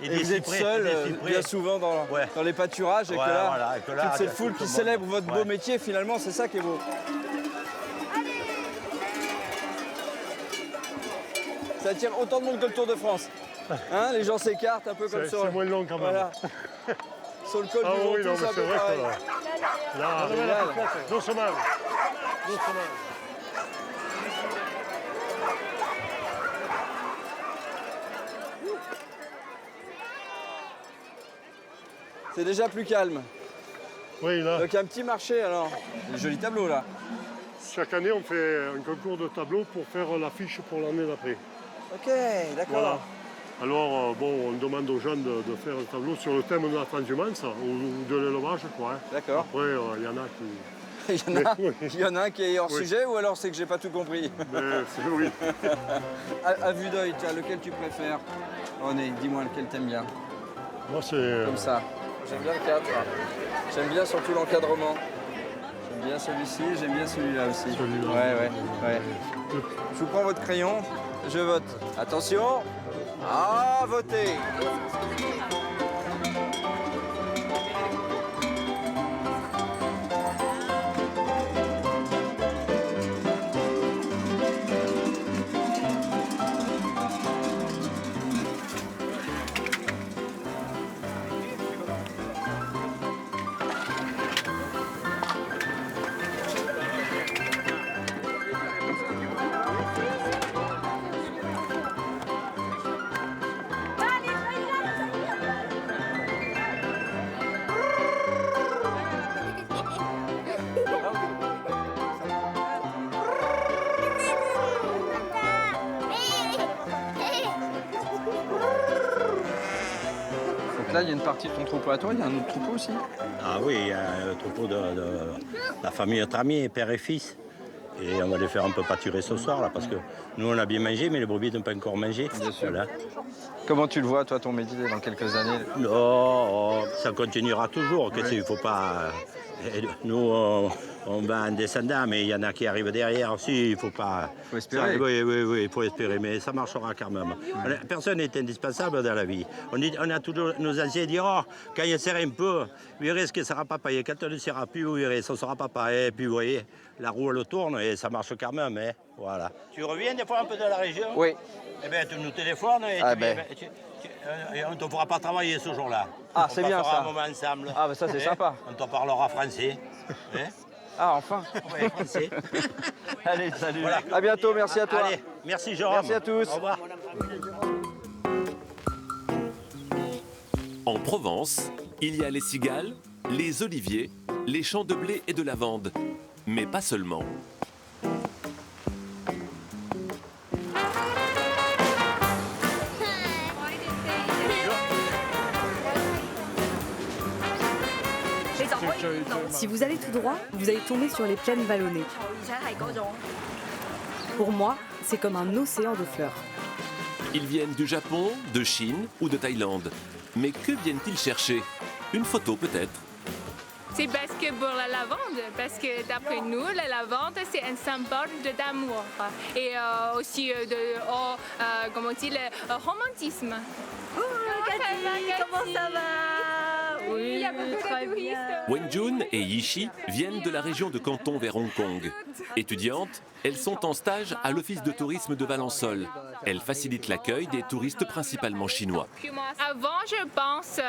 B: et vous êtes seul bien souvent dans les pâturages et que là, toute cette foule qui célèbre votre beau métier, finalement, c'est ça qui est beau. Ça attire autant de monde que le Tour de France. Hein, les gens s'écartent un peu comme ça.
F: C'est moins long quand même. Voilà.
B: Sur le col du Ventoux,
F: oui, non,
B: c'est un peu pareil.
F: Là, doucement.
B: C'est déjà plus calme.
F: Oui, là.
B: Donc un petit marché alors. Des jolis tableaux là.
F: Chaque année, on fait un concours de tableaux pour faire l'affiche pour l'année d'après.
B: Ok, d'accord. Voilà.
F: Alors, on demande aux jeunes de faire un tableau sur le thème de la transhumance ou de l'élevage, quoi. Hein.
B: D'accord.
F: Après, il y en a qui...
B: Il y en a un qui est hors sujet ou alors c'est que j'ai pas tout compris?
F: Oui.
B: à vue d'œil, lequel tu préfères? René, dis-moi lequel t'aimes bien.
F: Moi, c'est...
B: Comme ça. J'aime bien le cadre. J'aime bien surtout l'encadrement. J'aime bien celui-ci, j'aime bien celui-là aussi.
F: Celui-là.
B: Ouais. Je vous prends votre crayon, je vote. Attention, à voter. Là, il y a une partie de ton troupeau à toi, il y a un autre troupeau aussi?
C: Ah oui, il y a le troupeau de la famille Tramier, père et fils. Et on va les faire un peu pâturer ce soir, là, parce que nous, on a bien mangé, mais les brebis n'ont pas encore mangé.
B: Bien sûr.
C: Voilà.
B: Comment tu le vois, toi, ton métier, dans quelques années?
C: Non, ça continuera toujours. Qu'est-ce qu'il ne faut pas... Nous, on va en descendant, mais il y en a qui arrivent derrière aussi. Il ne faut pas...
B: Il faut espérer.
C: Oui, il faut espérer, mais ça marchera quand même. Personne n'est indispensable dans la vie. On a tous nos anciens dire, oh, quand il serre un peu, vous verrez ce que ça ne sera pas pareil. Quand on ne serra plus, vous verrez, ça ne sera pas pareil. Et puis, vous voyez, la roue, elle tourne et ça marche quand même. Hein. Voilà. Tu reviens des fois un peu de la région?
B: Oui.
C: Eh bien, tu nous téléphones et on ne te fera pas travailler ce jour-là.
B: Ah, c'est bien ça.
C: On passera un moment ensemble.
B: Ah, ben ça, c'est sympa.
C: On te parlera français. Hein?
B: Ah, enfin.
C: Oui, français.
B: Allez, salut.
C: Voilà.
B: À bientôt, merci à toi.
C: Allez, merci Jérôme.
B: Merci à tous.
C: Au revoir.
I: En Provence, il y a les cigales, les oliviers, les champs de blé et de lavande. Mais pas seulement.
W: Si vous allez tout droit, vous allez tomber sur les plaines vallonnées. Pour moi, c'est comme un océan de fleurs.
I: Ils viennent du Japon, de Chine ou de Thaïlande. Mais que viennent-ils chercher? Une photo peut-être?
X: C'est parce que pour la lavande, parce que d'après nous, la lavande, c'est un symbole d'amour et aussi comment on dit, le romantisme.
W: Comment ça va?
X: Oui, il y a beaucoup de touristes.
I: Wenjun et Yishi viennent de la région de Canton vers Hong Kong. Étudiantes, elles sont en stage à l'office de tourisme de Valençol. Elles facilitent l'accueil des touristes principalement chinois.
X: Avant, je pense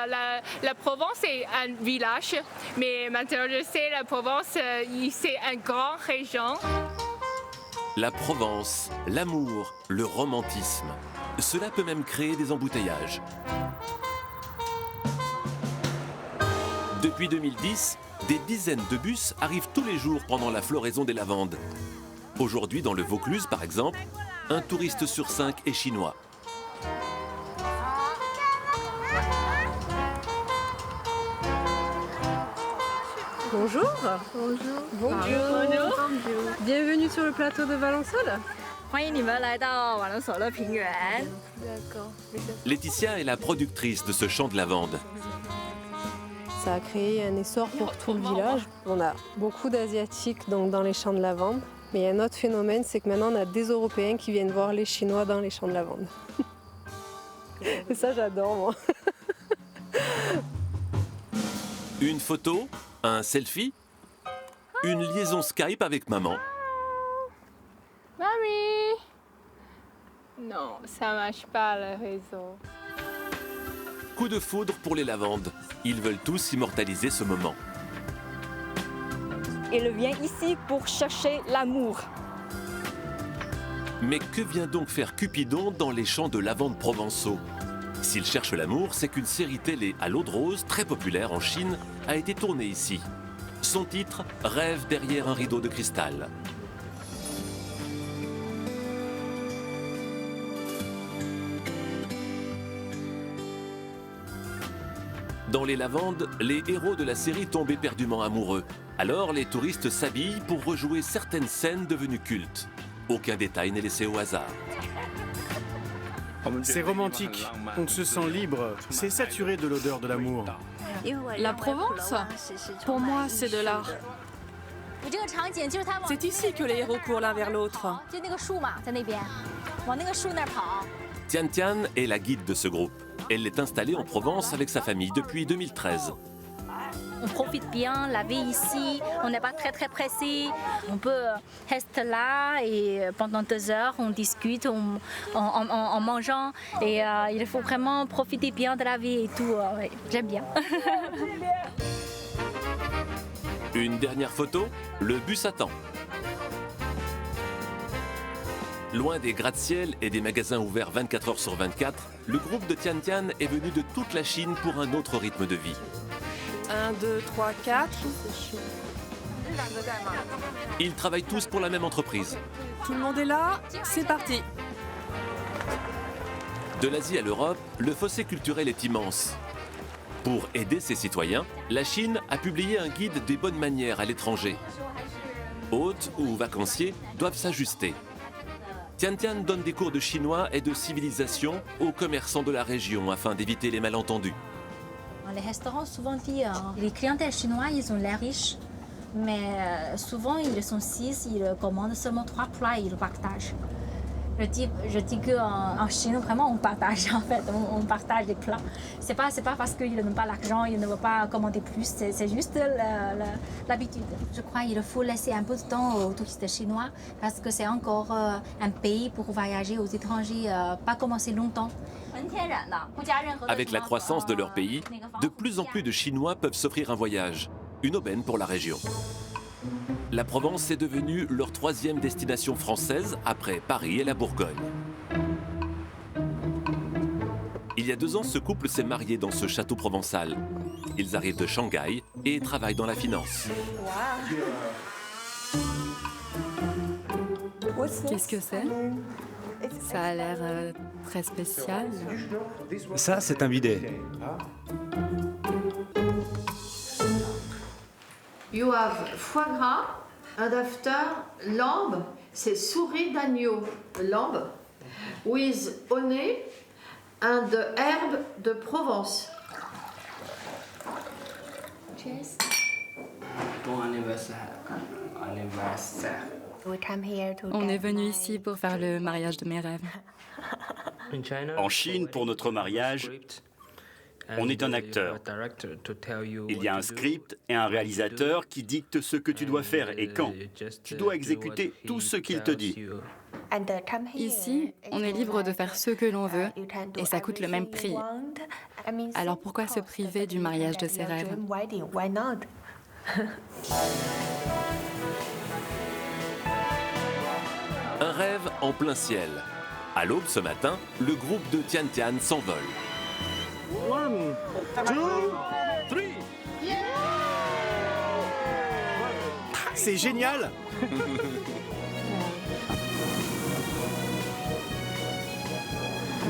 X: la Provence est un village, mais maintenant je sais la Provence, c'est une grande région.
I: La Provence, l'amour, le romantisme. Cela peut même créer des embouteillages. Depuis 2010, des dizaines de bus arrivent tous les jours pendant la floraison des lavandes. Aujourd'hui, dans le Vaucluse par exemple, un touriste sur 5 est chinois.
A: Bonjour. Bonjour. Bonjour. Bienvenue sur le plateau de Valensole. D'accord.
I: Laetitia est la productrice de ce champ de lavande.
A: Ça a créé un essor pour tout le village. On a beaucoup d'Asiatiques dans les champs de lavande. Mais il y a un autre phénomène, c'est que maintenant on a des Européens qui viennent voir les Chinois dans les champs de lavande. Et ça, j'adore, moi.
I: Une photo, un selfie, une liaison Skype avec maman.
X: Mamie! Non, ça marche pas le réseau.
I: Coup de foudre pour les lavandes. Ils veulent tous immortaliser ce moment.
D: Il vient ici pour chercher l'amour.
I: Mais que vient donc faire Cupidon dans les champs de lavande provençaux? S'il cherche l'amour, c'est qu'une série télé à l'eau de rose, très populaire en Chine, a été tournée ici. Son titre, Rêve derrière un rideau de cristal. Dans les lavandes, les héros de la série tombent éperdument amoureux. Alors les touristes s'habillent pour rejouer certaines scènes devenues cultes. Aucun détail n'est laissé au hasard.
J: C'est romantique, on se sent libre, c'est saturé de l'odeur de l'amour.
Q: La Provence, pour moi, c'est de l'art. C'est ici que les héros courent l'un vers l'autre.
I: Tian Tian est la guide de ce groupe. Elle est installée en Provence avec sa famille depuis 2013.
D: On profite bien, la vie ici, on n'est pas très pressé. On peut rester là et pendant 2 heures, on discute en mangeant. Et il faut vraiment profiter bien de la vie et tout. Ouais, j'aime bien.
I: Une dernière photo, le bus attend. Loin des gratte-ciel et des magasins ouverts 24 heures sur 24, le groupe de Tian Tian est venu de toute la Chine pour un autre rythme de vie.
Q: 1, 2, 3, 4.
I: Ils travaillent tous pour la même entreprise.
Q: Tout le monde est là, c'est parti.
I: De l'Asie à l'Europe, le fossé culturel est immense. Pour aider ses citoyens, la Chine a publié un guide des bonnes manières à l'étranger. Hôtes ou vacanciers doivent s'ajuster. Tian Tian donne des cours de chinois et de civilisation aux commerçants de la région afin d'éviter les malentendus.
D: Les restaurants souvent disent les clientèles chinois, ils ont l'air riches, mais souvent ils sont 6, ils commandent seulement 3 plats et ils partagent. Je dis qu'en Chine, vraiment, on partage en fait, on partage des plats. C'est pas parce qu'ils n'ont pas l'argent, ils ne veulent pas commander plus, c'est juste l'habitude. Je crois qu'il faut laisser un peu de temps aux touristes chinois parce que c'est encore un pays pour voyager aux étrangers, pas commencer longtemps.
I: Avec la croissance de leur pays, de plus en plus de Chinois peuvent s'offrir un voyage, une aubaine pour la région. La Provence est devenue leur 3e destination française après Paris et la Bourgogne. Il y a 2 ans, ce couple s'est marié dans ce château provençal. Ils arrivent de Shanghai et travaillent dans la finance.
W: Qu'est-ce que c'est? Ça a l'air très spécial.
R: Ça, c'est un bidet.
L: You have foie gras, and after lamb, c'est souris d'agneau, lamb, with honey and herbe de Provence.
D: Cheers.
Y: Bon anniversaire.
W: On est venu ici pour faire le mariage de mes rêves.
Z: En Chine, pour notre mariage, on est un acteur. Il y a un script et un réalisateur qui dicte ce que tu dois faire et quand. Tu dois exécuter tout ce qu'il te dit.
W: Ici, on est libre de faire ce que l'on veut et ça coûte le même prix. Alors pourquoi se priver du mariage de ses rêves?
I: Un rêve en plein ciel. À l'aube ce matin, le groupe de Tian Tian s'envole.
F: 1, 2, 3.
J: c'est génial.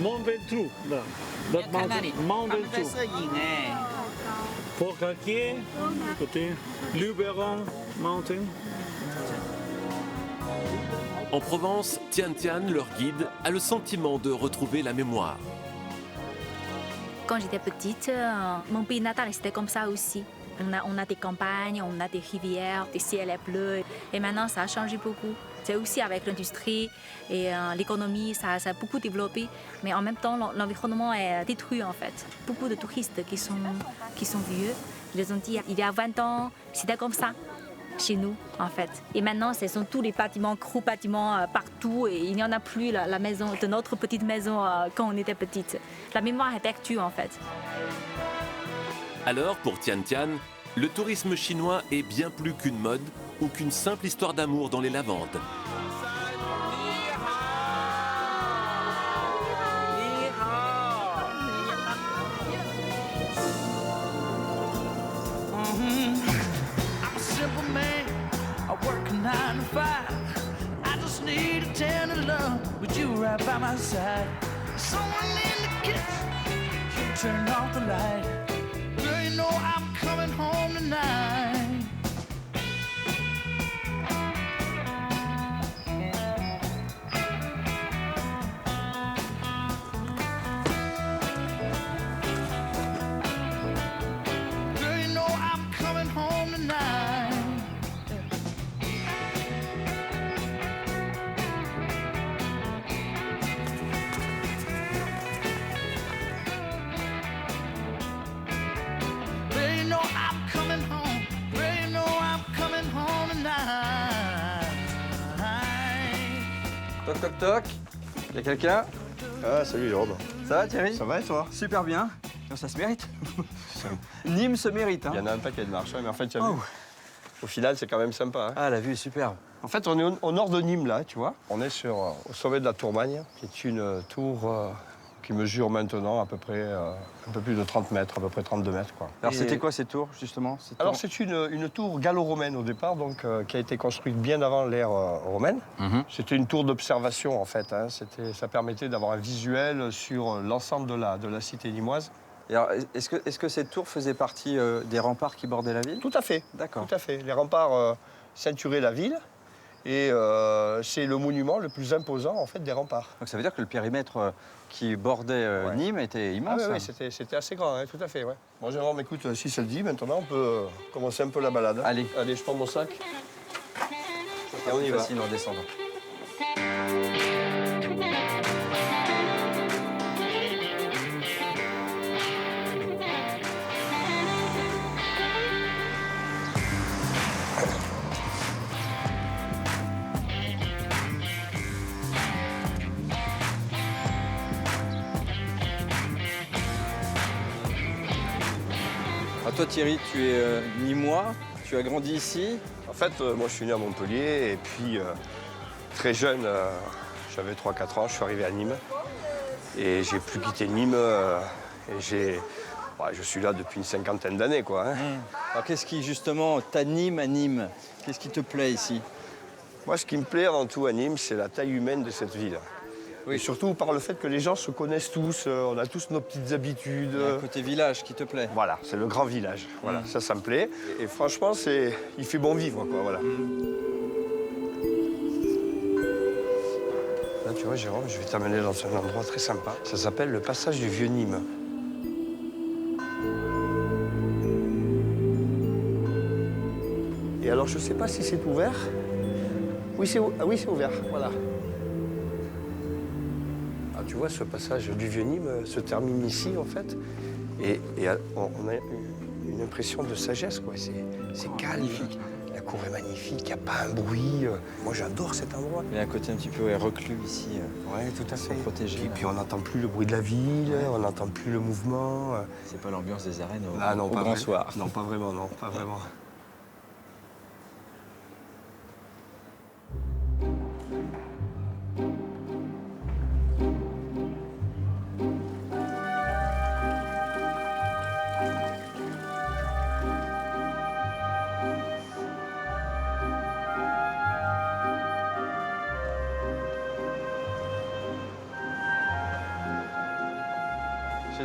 E: Mont Ventoux, là. Notre Mont Ventoux. Port-Cartier, côté Luberon Mountain.
I: En Provence, Tian Tian, leur guide, a le sentiment de retrouver la mémoire.
D: Quand j'étais petite, mon pays natal c'était comme ça aussi. On a des campagnes, on a des rivières, des ciels bleus. Et maintenant, ça a changé beaucoup. C'est aussi avec l'industrie et l'économie, ça a beaucoup développé. Mais en même temps, l'environnement est détruit en fait. Beaucoup de touristes qui sont vieux, ils ont dit il y a 20 ans, c'était comme ça chez nous en fait. Et maintenant, ce sont tous les bâtiments, gros bâtiments partout et il n'y en a plus la maison, de notre petite maison quand on était petite. La mémoire est perdue en fait.
I: Alors, pour Tian Tian, le tourisme chinois est bien plus qu'une mode ou qu'une simple histoire d'amour dans les lavandes.
G: Turn off the light. Girl, you know I'm coming home tonight. Girl, you know I'm coming home tonight.
B: Toc toc toc, il y a quelqu'un?
H: Ah, salut Jérôme.
B: Ça va Thierry?
H: Ça va et toi?
B: Super bien. Ça se mérite. Nîmes se mérite. Hein.
H: Il y en a un paquet de marches, mais en fait, tu as vu. Au final, c'est quand même sympa. Hein.
B: Ah, la vue est superbe.
H: En fait, on est au nord de Nîmes, là, tu vois. On est au sommet de la Tourmagne, qui est une tour qui mesure maintenant à peu près un peu plus de 30 mètres, à peu près 32 mètres. Quoi.
B: Alors, c'était quoi ces tours, justement
H: Alors, c'est une tour gallo-romaine au départ, donc, qui a été construite bien avant l'ère romaine. C'était une tour d'observation, en fait. Hein. Ça permettait d'avoir un visuel sur l'ensemble de la cité nîmoise.
B: Et alors, est-ce que cette tour faisait partie des remparts qui bordaient la ville?
H: Tout à fait.
B: D'accord.
H: Tout à fait. Les remparts ceinturaient la ville. Et c'est le monument le plus imposant en fait des remparts.
B: Donc ça veut dire que le périmètre qui bordait Nîmes était immense.
H: Ah, oui, c'était assez grand, hein, tout à fait. Ouais. Bon, Jérôme, écoute, si ça le dit, maintenant on peut commencer un peu la balade.
B: Allez,
H: je prends mon sac.
B: Et on y va. Facile en descendant. Toi Thierry, tu es nîmois, tu as grandi ici.
H: En fait, moi je suis né à Montpellier et puis très jeune, j'avais 3-4 ans, je suis arrivé à Nîmes. Et j'ai plus quitté Nîmes et je suis là depuis une 50aine d'années, quoi. Hein.
B: Alors qu'est-ce qui justement t'anime à Nîmes? Qu'est-ce qui te plaît ici?
H: Moi ce qui me plaît avant tout à Nîmes, c'est la taille humaine de cette ville. Oui. Et surtout par le fait que les gens se connaissent tous, on a tous nos petites habitudes.
B: Il y a un côté village qui te plaît.
H: Voilà, c'est le grand village. Voilà, ça me plaît. Et franchement, il fait bon vivre, quoi. Voilà. Là, tu vois, Jérôme, je vais t'amener dans un endroit très sympa. Ça s'appelle le passage du Vieux Nîmes. Et alors, je sais pas si c'est ouvert. Oui, c'est ouvert. Voilà. Tu vois, ce passage du Vieux-Nîmes se termine ici, en fait. Et on a une impression de sagesse, quoi. C'est calme.
B: Magnifique.
H: La cour est magnifique, il n'y a pas un bruit. Moi, j'adore cet endroit.
B: Il y a un côté un petit peu reclus ici.
H: Oui, tout à fait.
B: Protégé.
H: Et puis, on n'entend plus le bruit de la ville, on n'entend plus le mouvement.
B: C'est pas l'ambiance des arènes
H: au
B: grand soir.
H: Non, pas vraiment, non, pas vraiment.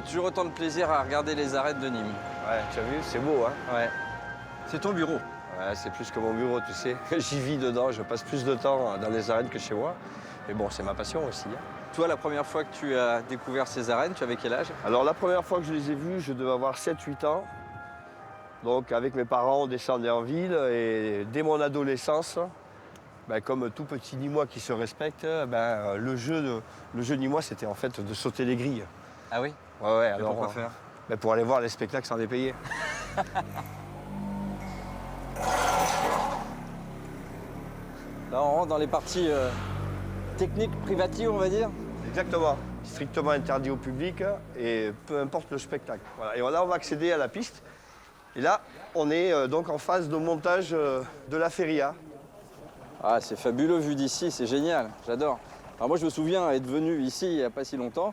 B: J'ai toujours autant de plaisir à regarder les arènes de Nîmes.
H: Ouais, tu as vu, c'est beau, hein?
B: Ouais. C'est ton bureau?
H: Ouais, c'est plus que mon bureau, tu sais. J'y vis dedans, je passe plus de temps dans les arènes que chez moi. Mais bon, c'est ma passion aussi. Hein.
B: Toi, la première fois que tu as découvert ces arènes, tu avais quel âge?
H: Alors, la première fois que je les ai vues, je devais avoir 7-8 ans. Donc, avec mes parents, on descendait en ville. Et dès mon adolescence, ben, comme tout petit Nîmois qui se respecte, ben, le jeu nîmois, c'était en fait de sauter les grilles.
B: Ah oui?
H: Ouais, ouais.
B: Alors, pourquoi faire?
H: Ben, pour aller voir les spectacles sans les payer.
B: Là, on rentre dans les parties techniques, privatives, on va dire.
H: Exactement. Strictement interdit au public et peu importe le spectacle. Voilà. Et là, on va accéder à la piste. Et là, on est donc en phase de montage de la feria.
B: Ah, c'est fabuleux vu d'ici, c'est génial, j'adore. Alors moi, je me souviens être venu ici il n'y a pas si longtemps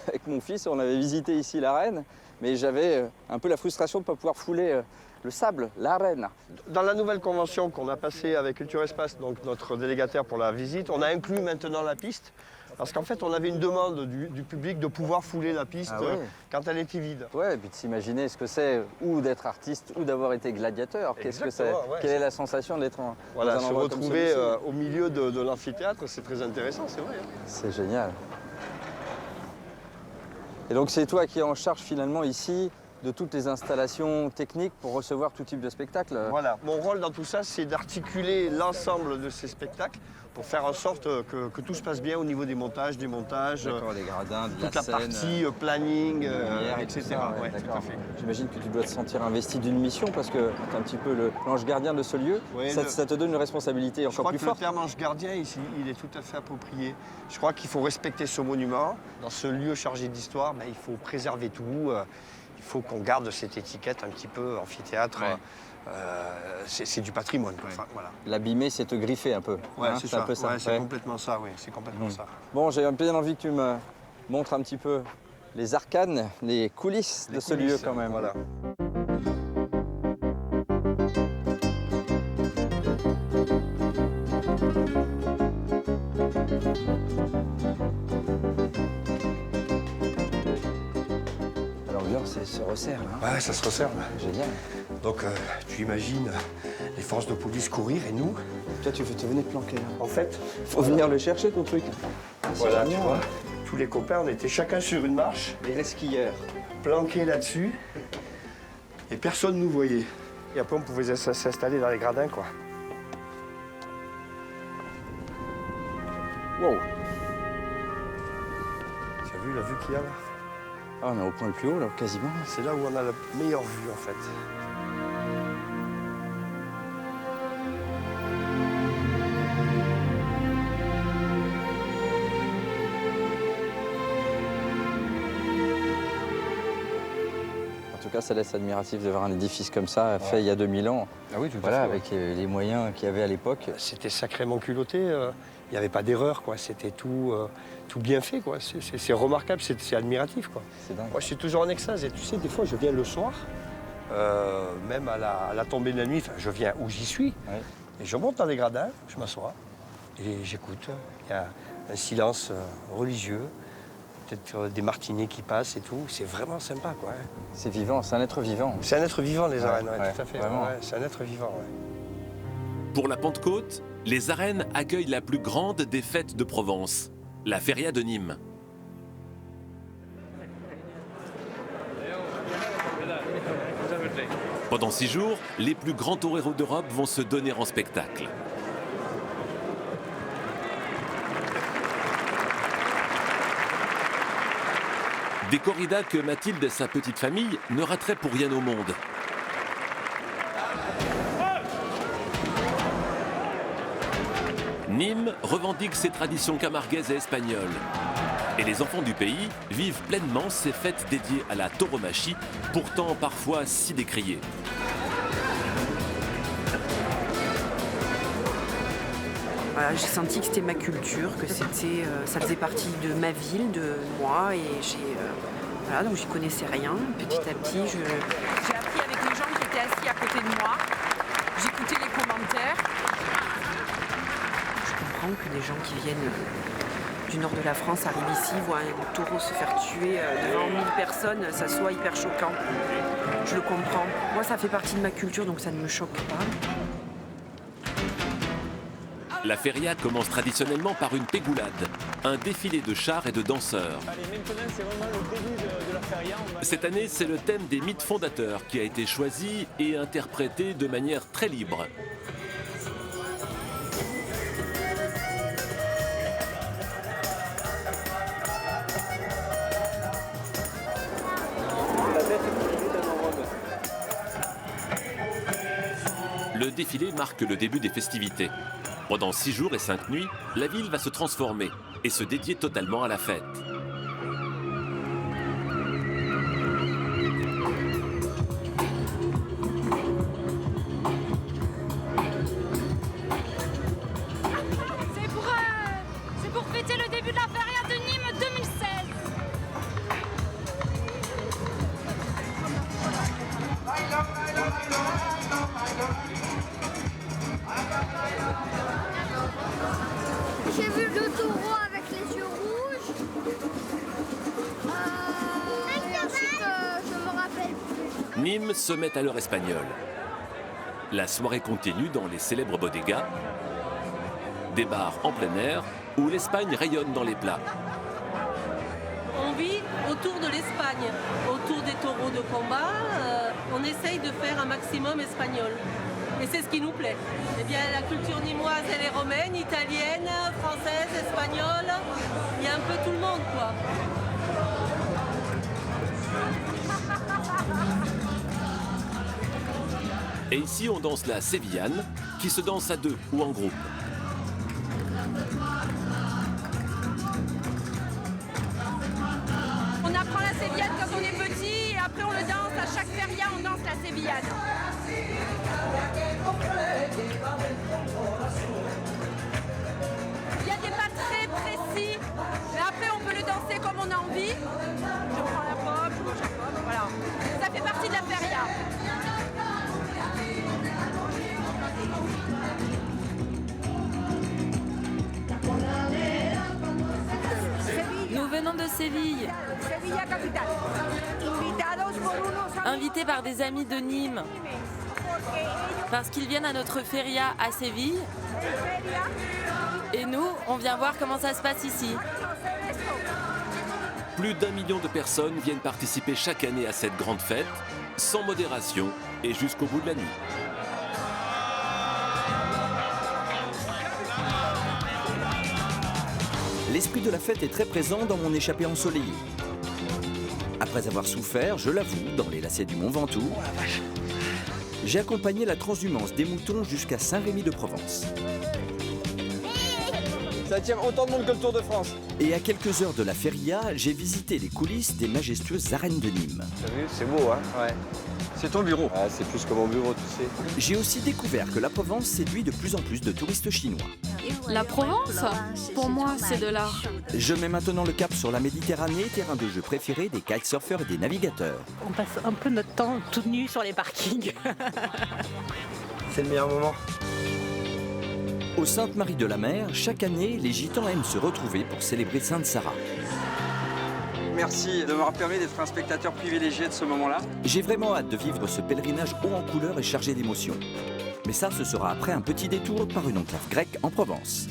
B: avec mon fils. On avait visité ici l'arène, mais j'avais un peu la frustration de ne pas pouvoir fouler le sable, l'arène.
H: Dans la nouvelle convention qu'on a passée avec Culture Espace, donc notre délégataire pour la visite, on a inclus maintenant la piste. Parce qu'en fait, on avait une demande du public de pouvoir fouler la piste quand elle était vide.
B: Ouais, et puis de s'imaginer ce que c'est ou d'être artiste ou d'avoir été gladiateur. Qu'est-ce que c'est? Quelle est la sensation d'être dans un endroit
H: se retrouver au milieu de l'amphithéâtre, c'est très intéressant, c'est vrai. Hein.
B: C'est génial. Et donc c'est toi qui es en charge finalement ici de toutes les installations techniques pour recevoir tout type de spectacle.
H: Voilà, mon rôle dans tout ça, c'est d'articuler l'ensemble de ces spectacles pour faire en sorte que tout se passe bien au niveau des montages, démontages,
B: les gradins, de
H: toute
B: la
H: la
B: scène,
H: partie planning,
B: lumière,
H: etc.
B: Ouais,
H: tout à fait.
B: J'imagine que tu dois te sentir investi d'une mission parce que tu es un petit peu l'ange gardien de ce lieu. Ouais, ça te donne une responsabilité encore plus forte.
H: Je crois que le terme ange gardien ici, il est tout à fait approprié. Je crois qu'il faut respecter ce monument. Dans ce lieu chargé d'histoire, ben, il faut préserver tout. Il faut qu'on garde cette étiquette un petit peu amphithéâtre. Ouais. C'est du patrimoine. Ouais. Enfin, voilà.
B: L'abîmer, c'est te griffer un peu.
H: Ouais,
B: hein,
H: c'est ça.
B: Un peu ça.
H: Ouais, c'est complètement ça. Oui, c'est complètement ça.
B: Bon, j'ai bien envie que tu me montres un petit peu les arcanes, les coulisses de ce lieu quand même.
H: Voilà.
B: L'ambiance se resserre là.
H: Ouais, ça se resserre.
B: Génial.
H: Donc tu imagines les forces de police courir et nous.
B: Toi tu venais te planquer là.
H: En fait,
B: faut venir le chercher ton truc.
H: Voilà, tu vois. Tous les copains, on était chacun sur une marche.
B: Les skieurs.
H: Planqués là-dessus. Et personne nous voyait. Et après on pouvait s'installer dans les gradins quoi.
B: Wow.
H: Tu as vu la vue qu'il y a là?
B: Ah, on est au point le plus haut, là, quasiment.
H: C'est là où on a la meilleure vue, en fait.
B: En tout cas, ça laisse admiratif de voir un édifice comme ça, fait il y a 2000 ans.
H: Ah oui, tout à fait.
B: Voilà, avec les moyens qu'il y avait à l'époque.
H: C'était sacrément culotté. Il n'y avait pas d'erreur, quoi. C'était tout bien fait, quoi. C'est remarquable, c'est admiratif, quoi.
B: C'est dingue.
H: Moi, je suis toujours en extase. Et tu sais, des fois, je viens le soir, même à la tombée de la nuit. Enfin, je viens où j'y suis. Ouais. Et je monte dans les gradins, je m'assois et j'écoute. Il y a un silence religieux, peut-être des martinets qui passent et tout. C'est vraiment sympa, quoi.
B: C'est vivant, c'est un être vivant.
H: C'est un être vivant, les arènes, ouais, tout à fait.
B: Vraiment.
H: Ouais, c'est un être vivant, ouais.
I: Pour la Pentecôte, les arènes accueillent la plus grande des fêtes de Provence, la Feria de Nîmes. Pendant 6 jours, les plus grands toreros d'Europe vont se donner en spectacle. Des corridas que Mathilde et sa petite famille ne rateraient pour rien au monde. Nîmes revendique ses traditions camarguaises et espagnoles. Et les enfants du pays vivent pleinement ces fêtes dédiées à la tauromachie, pourtant parfois si décriée.
K: Voilà, j'ai senti que c'était ma culture, que ça faisait partie de ma ville, de moi, et voilà, donc j'y connaissais rien. Petit à petit, j'ai appris avec les gens qui étaient assis à côté de moi. J'écoutais les commentaires. Je comprends que des gens qui viennent du nord de la France arrivent ici, voient un taureau se faire tuer devant 1000 personnes, ça soit hyper choquant. Je le comprends. Moi, ça fait partie de ma culture, donc ça ne me choque pas.
I: La feria commence traditionnellement par une pégoulade, un défilé de chars et de danseurs. Cette année, c'est le thème des mythes fondateurs qui a été choisi et interprété de manière très libre. Le défilé marque le début des festivités. Pendant 6 jours et 5 nuits, la ville va se transformer et se dédier totalement à la fête.
X: C'est pour fêter le début de la feria de Nîmes 2016.
M: J'ai vu le taureau avec les yeux rouges. Ensuite, je me rappelle plus.
I: Nîmes se met à l'heure espagnole. La soirée continue dans les célèbres bodegas, des bars en plein air où l'Espagne rayonne dans les plats.
N: On vit autour de l'Espagne, autour des taureaux de combat. On essaye de faire un maximum espagnol. Et c'est ce qui nous plaît. Eh bien, la culture nîmoise, elle est romaine, italienne, française, espagnole. Il y a un peu tout le monde, quoi.
I: Et ici, on danse la sévillane, qui se danse à 2 ou en groupe.
N: On apprend la sévillane quand on est petit et après on le danse. À chaque feria, on danse la sévillane. Il y a des pas très précis, mais après on peut le danser comme on a envie. Je prends la pomme, je mange la pomme, voilà. Ça fait partie de la feria.
O: Nous venons de Séville, invités par des amis de Nîmes, parce qu'ils viennent à notre feria à Séville. Et nous, on vient voir comment ça se passe ici.
I: Plus d'1 million de personnes viennent participer chaque année à cette grande fête, sans modération et jusqu'au bout de la nuit.
P: L'esprit de la fête est très présent dans mon échappée ensoleillée. Après avoir souffert, je l'avoue, dans les lacets du Mont Ventoux, j'ai accompagné la transhumance des moutons jusqu'à Saint-Rémy-de-Provence.
B: Ça tient autant de monde que le Tour de France.
P: Et à quelques heures de la feria, j'ai visité les coulisses des majestueuses arènes de Nîmes.
H: T'as vu, c'est beau, hein?
B: Ouais. C'est ton bureau.
H: Ah, c'est plus que mon bureau, tu sais.
P: J'ai aussi découvert que la Provence séduit de plus en plus de touristes chinois.
Q: La Provence, pour moi, c'est de l'art.
P: Je mets maintenant le cap sur la Méditerranée, terrain de jeu préféré des kitesurfers et des navigateurs.
S: On passe un peu notre temps tout nu sur les parkings.
P: C'est le meilleur moment. Au Sainte-Marie-de-la-Mer, chaque année, les gitans aiment se retrouver pour célébrer Sainte-Sarah.
B: Merci de m'avoir permis d'être un spectateur privilégié de ce moment-là.
P: J'ai vraiment hâte de vivre ce pèlerinage haut en couleurs et chargé d'émotions. Mais ça, ce sera après un petit détour par une enclave grecque en Provence.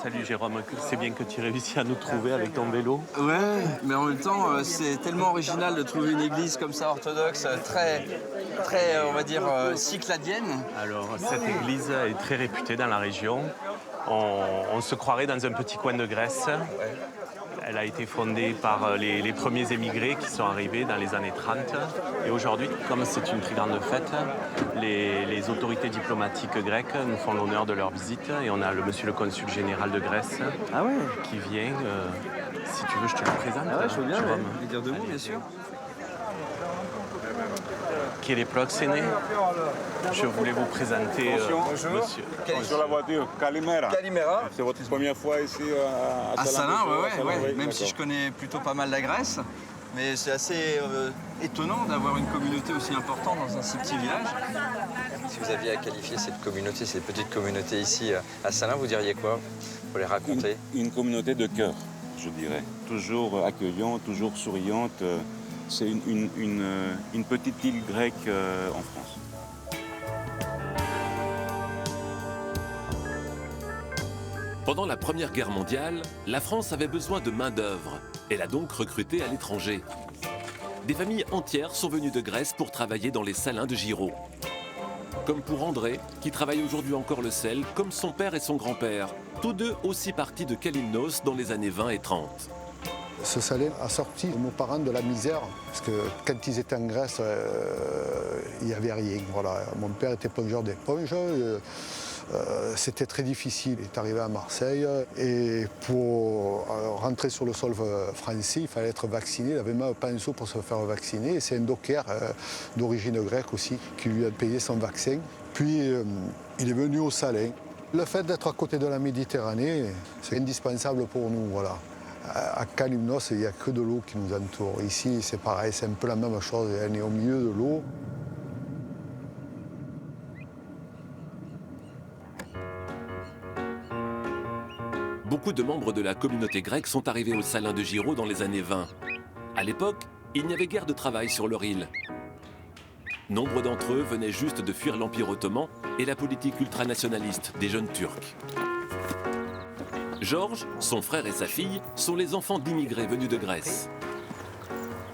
A: Salut Jérôme, c'est bien que tu réussis à nous trouver avec ton vélo.
B: Ouais, mais en même temps, c'est tellement original de trouver une église comme ça, orthodoxe, très, on va dire, cycladienne.
A: Alors, cette église est très réputée dans la région. On se croirait dans un petit coin de Grèce. Elle a été fondée par les premiers émigrés qui sont arrivés dans les années 30. Et aujourd'hui, comme c'est une très grande fête, les autorités diplomatiques grecques nous font l'honneur de leur visite. Et on a monsieur le consul général de Grèce qui vient. Si tu veux, je te le présente.
B: Ah ouais, je veux bien, ouais. Dire deux mots, bien sûr.
A: Kyrie Proxéné, je voulais vous présenter monsieur.
C: Sur la voiture, Kalimera.
B: Kalimera.
C: C'est votre première fois ici à
B: Salins, ouais. Même si je connais plutôt pas mal la Grèce. Mais c'est assez étonnant d'avoir une communauté aussi importante dans un si petit village. Si vous aviez à qualifier cette communauté, cette petite communauté ici à Salins, vous diriez quoi pour les raconter?
C: Une communauté de cœur, je dirais. Toujours accueillante, toujours souriante. C'est une petite île grecque en France.
I: Pendant la Première Guerre mondiale, la France avait besoin de main-d'œuvre. Elle a donc recruté à l'étranger. Des familles entières sont venues de Grèce pour travailler dans les salins de Giraud. Comme pour André, qui travaille aujourd'hui encore le sel, comme son père et son grand-père, tous deux aussi partis de Kalymnos dans les années 20 et 30.
R: Ce salin a sorti nos parents de la misère, parce que quand ils étaient en Grèce, il n'y avait rien. Voilà. Mon père était plongeur d'éponge, c'était très difficile. Il est arrivé à Marseille et pour rentrer sur le sol français, il fallait être vacciné. Il avait même pas un sou pour se faire vacciner. Et c'est un docker d'origine grecque aussi qui lui a payé son vaccin. Puis il est venu au salin. Le fait d'être à côté de la Méditerranée, c'est indispensable pour nous. Voilà. À Kalymnos, il n'y a que de l'eau qui nous entoure. Ici, c'est pareil, c'est un peu la même chose. On est au milieu de l'eau.
I: Beaucoup de membres de la communauté grecque sont arrivés au salin de Giraud dans les années 20. À l'époque, il n'y avait guère de travail sur leur île. Nombre d'entre eux venaient juste de fuir l'Empire ottoman et la politique ultranationaliste des jeunes Turcs. Georges, son frère et sa fille sont les enfants d'immigrés venus de Grèce.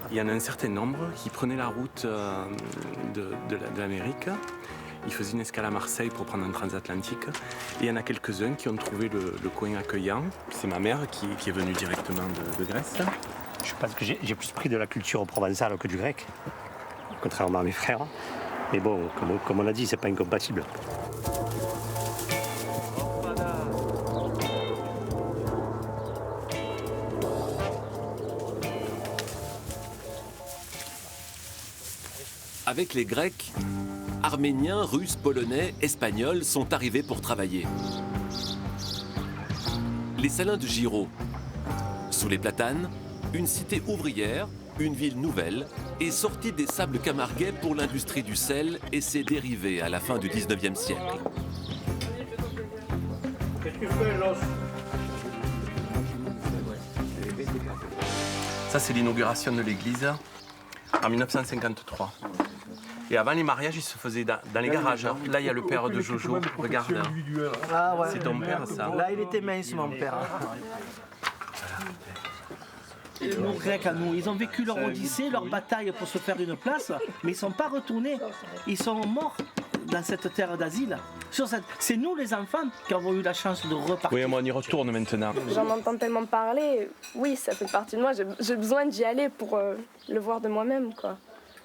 A: Il y en a un certain nombre qui prenaient la route de l'Amérique. Ils faisaient une escale à Marseille pour prendre un transatlantique. Et il y en a quelques-uns qui ont trouvé le coin accueillant. C'est ma mère qui est venue directement de Grèce.
T: Je pense que j'ai plus pris de la culture provençale que du grec, contrairement à mes frères. Mais bon, comme on l'a dit, c'est pas incompatible.
I: Avec les Grecs, Arméniens, Russes, Polonais, Espagnols sont arrivés pour travailler. Les salins de Giraud. Sous les platanes, une cité ouvrière, une ville nouvelle, est sortie des sables camarguais pour l'industrie du sel et ses dérivés à la fin du 19e siècle.
T: Qu'est-ce que tu fais, Los ?
A: Ça, c'est l'inauguration de l'église en 1953. Et avant les mariages, ils se faisaient dans les garages. Là, il y a le père de Jojo. Regarde.
U: Ah ouais.
A: C'est ton père, ça.
U: Là, il était mince, mon père. Nos Grecs à nous, ils ont vécu leur odyssée, leur bataille pour se faire une place, mais ils ne sont pas retournés. Ils sont morts dans cette terre d'asile. C'est nous, les enfants, qui avons eu la chance de repartir.
A: Oui, moi, on y retourne maintenant.
V: J'en entends tellement parler. Oui, ça fait partie de moi. J'ai besoin d'y aller pour le voir de moi-même, quoi.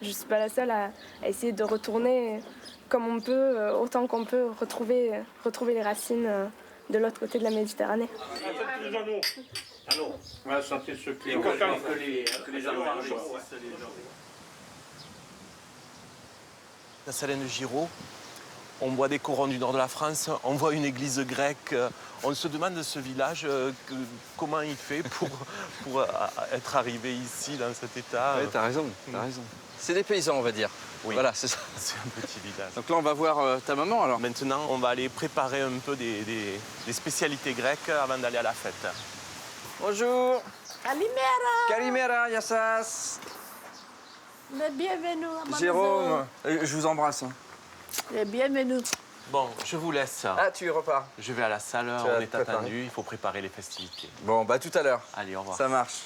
V: Je ne suis pas la seule à essayer de retourner comme on peut, autant qu'on peut, retrouver les racines de l'autre côté de la Méditerranée.
A: La Salin de Giraud, on voit des corons du nord de la France, on voit une église grecque. On se demande ce village, comment il fait pour être arrivé ici, dans cet état.
B: Oui, t'as raison, t'as raison. C'est des paysans, on va dire.
A: Oui.
B: Voilà, c'est ça.
A: C'est un petit village.
B: Donc là, on va voir ta maman, alors.
A: Maintenant, on va aller préparer un peu des spécialités grecques avant d'aller à la fête.
B: Bonjour.
V: Kalimera.
B: Kalimera, Yassas.
V: Bienvenue à ma
B: Jérôme, je vous embrasse.
V: Bienvenue.
A: Bon, je vous laisse.
B: Ah, tu repars.
A: Je vais à la salle,
B: Tu vas
A: on est
B: te préparer.
A: attendu, il faut préparer les festivités.
B: Bon, bah tout à l'heure.
A: Allez, au revoir.
B: Ça marche.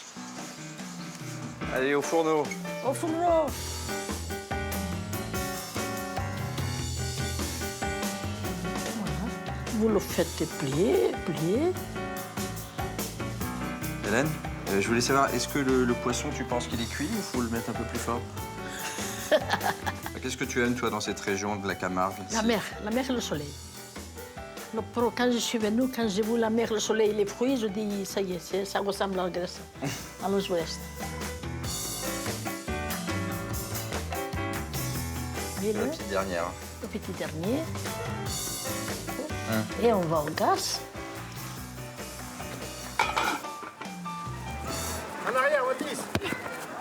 B: Allez, au fourneau.
S: Au fourneau. Vous le faites plier, plier.
B: Hélène, je voulais savoir, est-ce que le poisson, tu penses qu'il est cuit ou faut le mettre un peu plus fort? Qu'est-ce que tu aimes, toi, dans cette région de la Camargue ici?
S: La mer et le soleil. Quand je suis venue, quand j'ai vu la mer, le soleil et les fruits, je dis, ça y est, ça ressemble à la Grèce, à l'ouest.
B: La petite dernière.
S: Le petit dernier. Et on va au gaz.
R: En arrière, Otis.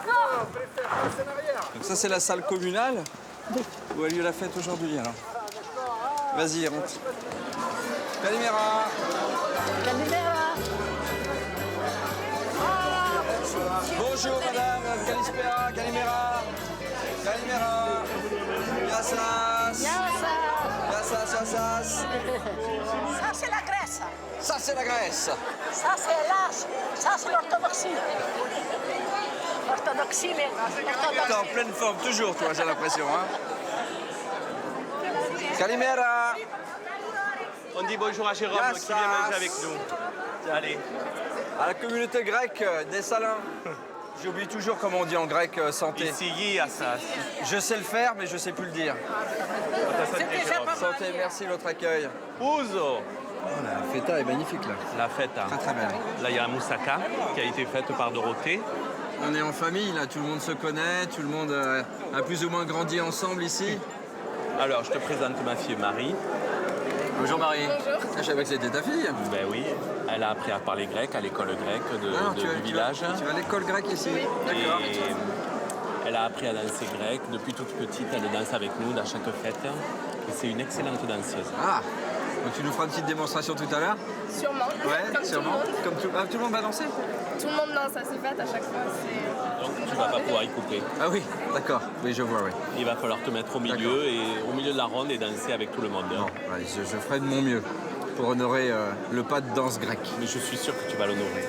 R: Non, on préfère passer en arrière.
B: Donc ça, c'est la salle communale où a lieu la fête aujourd'hui, alors. Vas-y, rentre. Calimera.
S: Calimera.
B: Bonjour, madame. Calispera, Calimera. Calimera. Yassas. Yassas, yassas.
S: Ça, c'est la Grèce.
B: Ça, c'est la Grèce.
S: Ça, c'est l'As. Ça, c'est l'orthodoxie. L'orthodoxie, mais
B: T'es en pleine forme, toujours, toi, j'ai l'impression, hein. Calimera.
A: On dit bonjour à Jérôme qui vient manger avec nous. Allez.
B: À la communauté grecque des Salins. J'oublie toujours comment on dit en grec santé.
A: Ici, Assas.
B: Je sais le faire, mais je sais plus le dire. Santé, merci votre accueil.
A: Ouzo.
B: Oh, la feta est magnifique là.
A: La feta.
B: Très très belle.
A: Là, il y a la moussaka qui a été faite par Dorothée.
B: On est en famille là, tout le monde se connaît, tout le monde a plus ou moins grandi ensemble ici.
A: Alors, je te présente ma fille Marie.
B: Bonjour Marie.
V: Bonjour.
B: Je savais que c'était ta fille.
A: Ben oui, elle a appris à parler grec à l'école grecque du village.
B: Tu vas à l'école grecque ici. D'accord.
A: Et elle a appris à danser grec. Depuis toute petite, elle danse avec nous dans chaque fête. Et c'est une excellente danseuse.
B: Ah, donc tu nous feras une petite démonstration tout à l'heure?
V: Sûrement.
B: Ouais,
V: Comme
B: sûrement.
V: Tout le monde.
B: Tout le monde va danser?
V: Tout le monde danse à ses fêtes à chaque fois.
A: Donc tu vas pas pouvoir y couper.
B: Ah oui, d'accord. Oui, je vois, oui.
A: Il va falloir te mettre au milieu de la ronde et danser avec tout le monde.
B: Bon, ouais, je ferai de mon mieux pour honorer le pas de danse grecque.
A: Mais je suis sûr que tu vas l'honorer.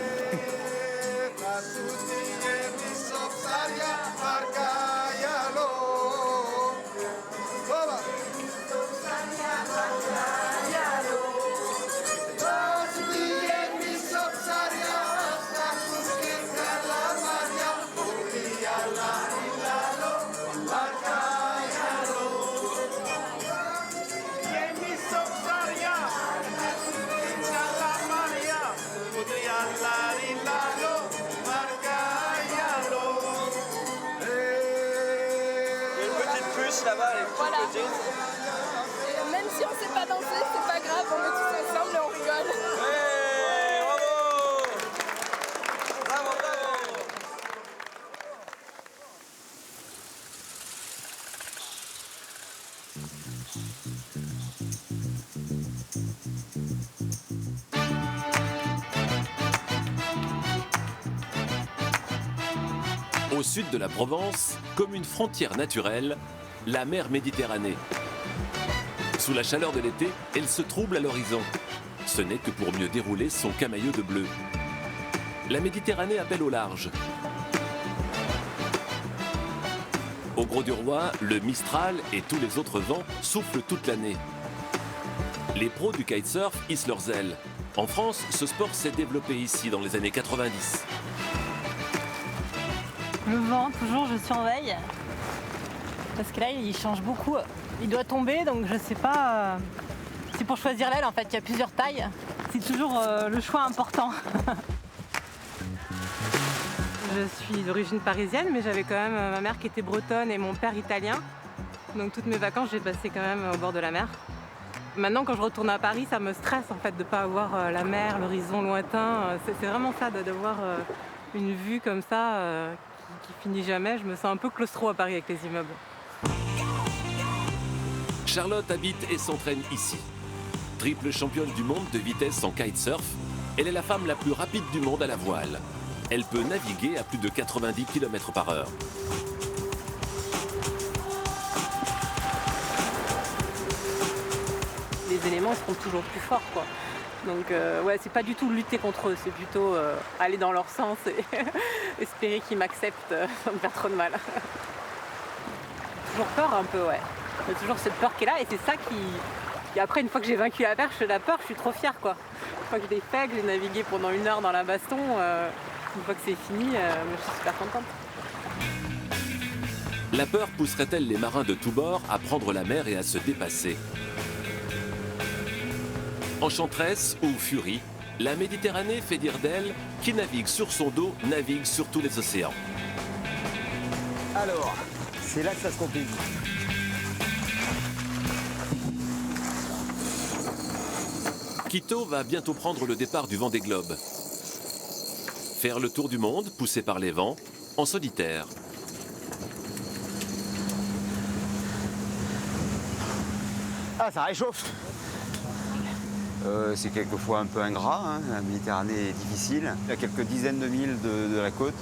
B: Là-bas, les
V: Voilà. Et même si on sait pas danser, c'est pas grave, on est tous ensemble et on rigole.
B: Hey, bravo! Bravo, bravo!
I: Au sud de la Provence, comme une frontière naturelle, la mer Méditerranée. Sous la chaleur de l'été, elle se trouble à l'horizon. Ce n'est que pour mieux dérouler son camailleux de bleu. La Méditerranée appelle au large. Au Gros du Roi, le Mistral et tous les autres vents soufflent toute l'année. Les pros du kitesurf hissent leurs ailes. En France, ce sport s'est développé ici dans les années 90.
F: Le vent, toujours, je surveille. Parce que là, il change beaucoup. Il doit tomber, donc je sais pas. C'est pour choisir l'aile, en fait, il y a plusieurs tailles. C'est toujours le choix important. Je suis d'origine parisienne, mais j'avais quand même ma mère qui était bretonne et mon père italien. Donc toutes mes vacances, j'ai passé quand même au bord de la mer. Maintenant, quand je retourne à Paris, ça me stresse en fait de ne pas avoir la mer, l'horizon lointain. C'est vraiment ça, de voir une vue comme ça qui finit jamais. Je me sens un peu claustro à Paris avec les immeubles.
I: Charlotte habite et s'entraîne ici. Triple championne du monde de vitesse en kitesurf, elle est la femme la plus rapide du monde à la voile. Elle peut naviguer à plus de 90 km/h.
F: sinon seront toujours plus forts, quoi. Donc ouais, c'est pas du tout lutter contre eux, c'est plutôt aller dans leur sens et espérer qu'ils m'acceptent sans me faire trop de mal. Toujours peur un peu, ouais. Il y a toujours cette peur qui est là et c'est ça qui... Et après, une fois que j'ai vaincu la peur, je suis trop fière, quoi. Une fois que je l'ai fait, que j'ai navigué pendant 1 heure dans la baston, une fois que c'est fini, je suis super contente.
I: La peur pousserait-elle les marins de tous bords à prendre la mer et à se dépasser? Enchanteresse ou furie, la Méditerranée fait dire d'elle qui navigue sur son dos, navigue sur tous les océans.
B: Alors, c'est là que ça se complique.
I: Quito va bientôt prendre le départ du Vendée Globe. Faire le tour du monde, poussé par les vents, en solitaire.
E: Ah, ça réchauffe. C'est quelquefois un peu ingrat, hein. La Méditerranée est difficile. Il y a quelques dizaines de milles de la côte.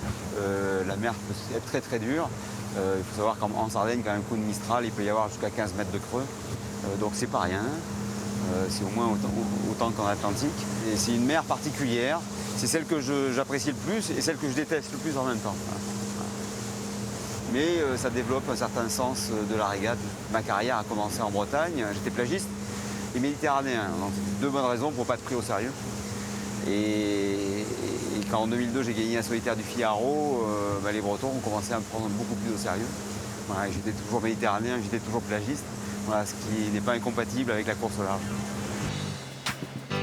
E: La mer peut être très très dure. Il faut savoir qu'en Sardaigne, quand un coup de Mistral, il peut y avoir jusqu'à 15 mètres de creux. Donc c'est pas rien. C'est au moins autant qu'en Atlantique. Et c'est une mer particulière. C'est celle que j'apprécie le plus et celle que je déteste le plus en même temps. Mais ça développe un certain sens de la régate. Ma carrière a commencé en Bretagne. J'étais plagiste et méditerranéen. Donc c'était 2 bonnes raisons pour ne pas être pris au sérieux. Et quand en 2002 j'ai gagné un solitaire du Figaro, les Bretons ont commencé à me prendre beaucoup plus au sérieux. Voilà, j'étais toujours méditerranéen, j'étais toujours plagiste. Voilà, ce qui n'est pas incompatible avec la course au large.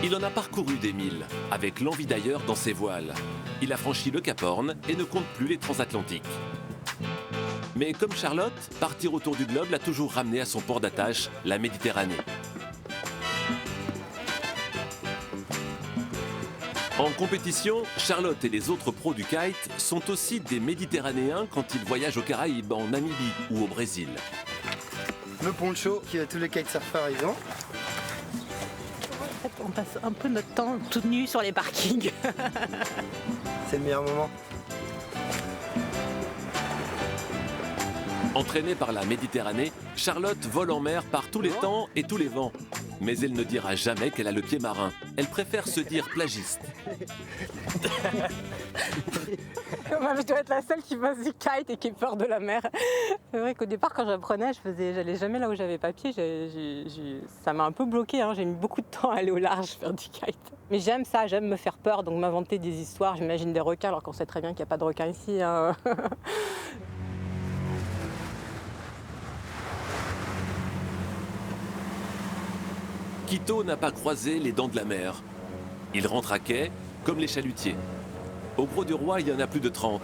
I: Il en a parcouru des milles, avec l'envie d'ailleurs dans ses voiles. Il a franchi le Cap Horn et ne compte plus les transatlantiques. Mais comme Charlotte, partir autour du globe l'a toujours ramené à son port d'attache, la Méditerranée. En compétition, Charlotte et les autres pros du kite sont aussi des Méditerranéens quand ils voyagent aux Caraïbes, en Namibie ou au Brésil.
E: Le poncho qui a tous les kitesurfers ils ont.
S: En fait, on passe un peu notre temps tout nu sur les parkings.
E: C'est le meilleur moment.
I: Entraînée par la Méditerranée, Charlotte vole en mer par tous les temps et tous les vents. Mais elle ne dira jamais qu'elle a le pied marin. Elle préfère se dire plagiste.
F: Je dois être la seule qui fasse du kite et qui ait peur de la mer. C'est vrai qu'au départ, quand j'apprenais, j'allais jamais là où j'avais pas pied. Ça m'a un peu bloqué, hein. J'ai mis beaucoup de temps à aller au large faire du kite. Mais j'aime ça, j'aime me faire peur, donc m'inventer des histoires. J'imagine des requins alors qu'on sait très bien qu'il n'y a pas de requins ici, hein.
I: Quito n'a pas croisé les dents de la mer. Il rentre à quai, comme les chalutiers. Au Gros du Roi, il y en a plus de 30.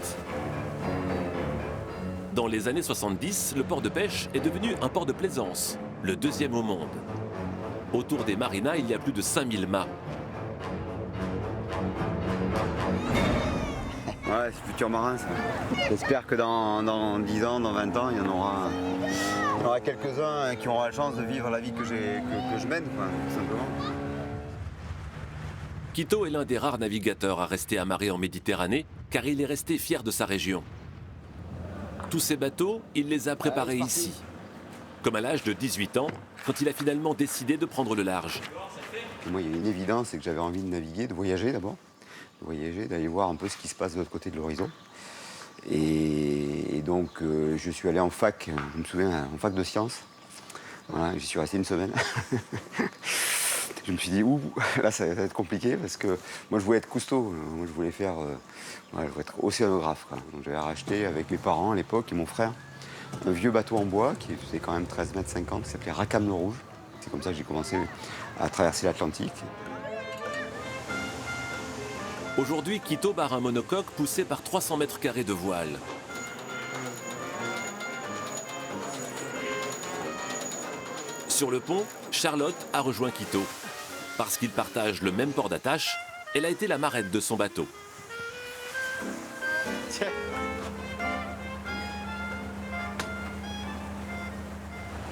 I: Dans les années 70, le port de pêche est devenu un port de plaisance, le 2e au monde. Autour des marinas, il y a plus de 5000 mâts.
E: Ouais, c'est futur marin ça. J'espère que dans 10 ans, dans 20 ans, il y en aura quelques-uns qui auront la chance de vivre la vie que je mène, quoi, tout simplement.
I: Quito est l'un des rares navigateurs à rester amarré en Méditerranée, car il est resté fier de sa région. Tous ces bateaux, il les a préparés ici. Comme à l'âge de 18 ans, quand il a finalement décidé de prendre le large.
E: Moi, il y a une évidence, c'est que j'avais envie de naviguer, de voyager d'abord. De voyager, d'aller voir un peu ce qui se passe de l'autre côté de l'horizon. Et donc, je suis allé en fac, je me souviens, en fac de sciences. Voilà, j'y suis resté 1 semaine. Je me suis dit, là, ça va être compliqué parce que moi, je voulais être cousteau. Moi, je voulais faire, je voulais être océanographe, quoi. Donc, j'avais racheté avec mes parents à l'époque et mon frère un vieux bateau en bois qui faisait quand même 13,50 mètres, qui s'appelait Rackham le Rouge. C'est comme ça que j'ai commencé à traverser l'Atlantique.
I: Aujourd'hui, Quito barre un monocoque poussé par 300 mètres carrés de voile. Sur le pont, Charlotte a rejoint Quito. Parce qu'ils partagent le même port d'attache, elle a été la marraine de son bateau.
S: Tiens.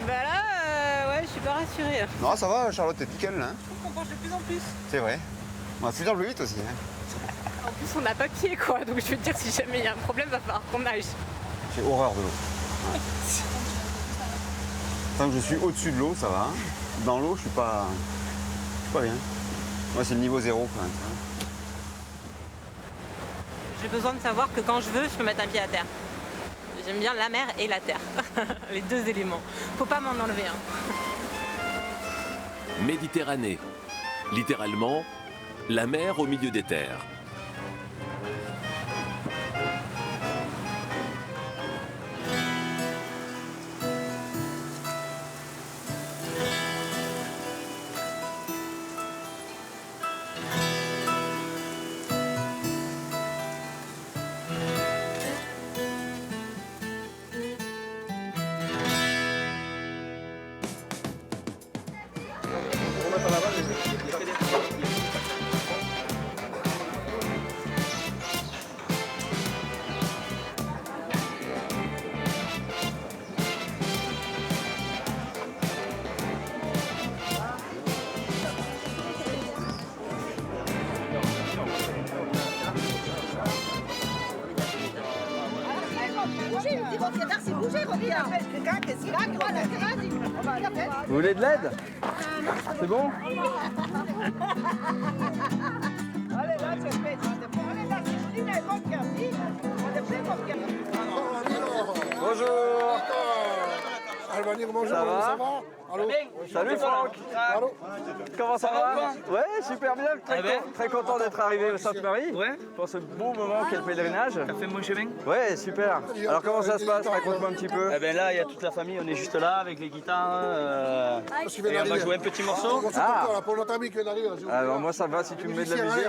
F: Bah là, ouais, je suis pas rassurée.
E: Non, ça va, Charlotte, t'es nickel, là.
F: Je trouve qu'on penche de plus en plus.
E: C'est vrai. On va de plus en plus vite aussi, hein.
F: En plus, on n'a pas pied, quoi. Donc, je veux te dire, si jamais il y a un problème, va falloir qu'on nage.
E: J'ai horreur de l'eau. Ouais. Tant que je suis au-dessus de l'eau, ça va. Dans l'eau, je suis pas Pas bien. Moi, c'est le niveau 0 quand même.
F: J'ai besoin de savoir que quand je veux, je peux mettre un pied à terre. J'aime bien la mer et la terre, les deux éléments. Faut pas m'en enlever un.
I: Méditerranée, littéralement, la mer au milieu des terres.
B: Vous voulez de l'aide? C'est bon? Bonjour.
R: Bonjour,
B: ça va?
R: Allô?
B: Salut Franck.
R: Allô?
B: Comment ça va? Ouais, super bien. Très content d'être arrivé au Sainte-Marie.
D: Ouais.
B: Pour ce beau moment qu'est le pèlerinage.
D: T'as fait mon chemin?
B: Ouais, super. Alors comment ça se passe? Raconte-moi un petit peu.
D: Eh ben là, il y a toute la famille, on est juste là avec les guitares. Et on va jouer un petit morceau.
R: Pour notre ami qui vient d'arriver.
B: Alors moi ça va si tu me mets de la musique.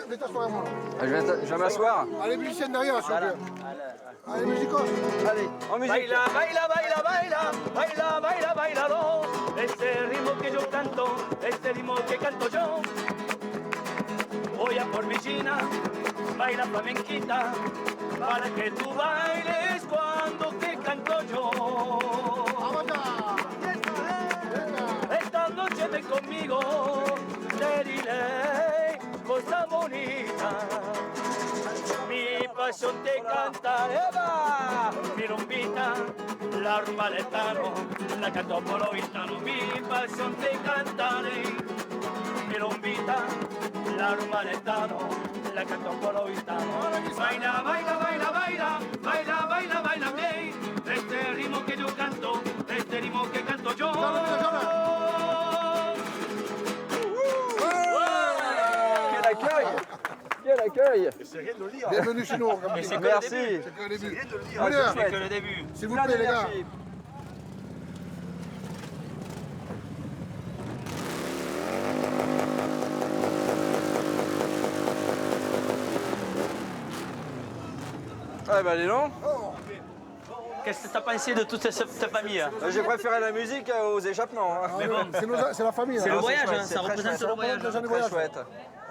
R: Viens t'asseoir à moi.
B: Je vais m'asseoir.
R: Allez, musicien derrière, s'il vous plaît. Allez, musicos.
B: Allez, en musique.
D: Baila, baila, baila, baila, baila, baila, bailalo. Este ritmo que yo canto, este ritmo que canto yo. Voy a por mi china, baila flamenquita, para que tú bailes cuando te canto yo. Esta noche ven conmigo, te diré cosa bonita. Mi pasión te cantaré, va, mi rumbita, la rumba del tano, la canto por los gitanos. Mi pasión te cantaré, mi rumbita, la rumba del tano, la canto por los gitanos. Baila, baila, baila, baila, baila, baila, baila bien, este ritmo que yo canto, este ritmo que canto yo.
B: Quel accueil! Quel accueil!
R: C'est rien de le lire. Bienvenue chez nous.
B: Merci.
R: C'est que le début.
D: C'est que le début.
R: S'il vous plaît, les gars.
B: Ah bah dis donc.
D: Qu'est-ce que t'as pensé de toute cette famille?
B: J'ai préféré la musique aux échappements.
D: Mais bon,
R: c'est la famille.
D: C'est le voyage,
B: chouette,
D: hein,
B: c'est
D: ça
B: très
D: représente
B: chouette.
D: le voyage.
B: Très chouette.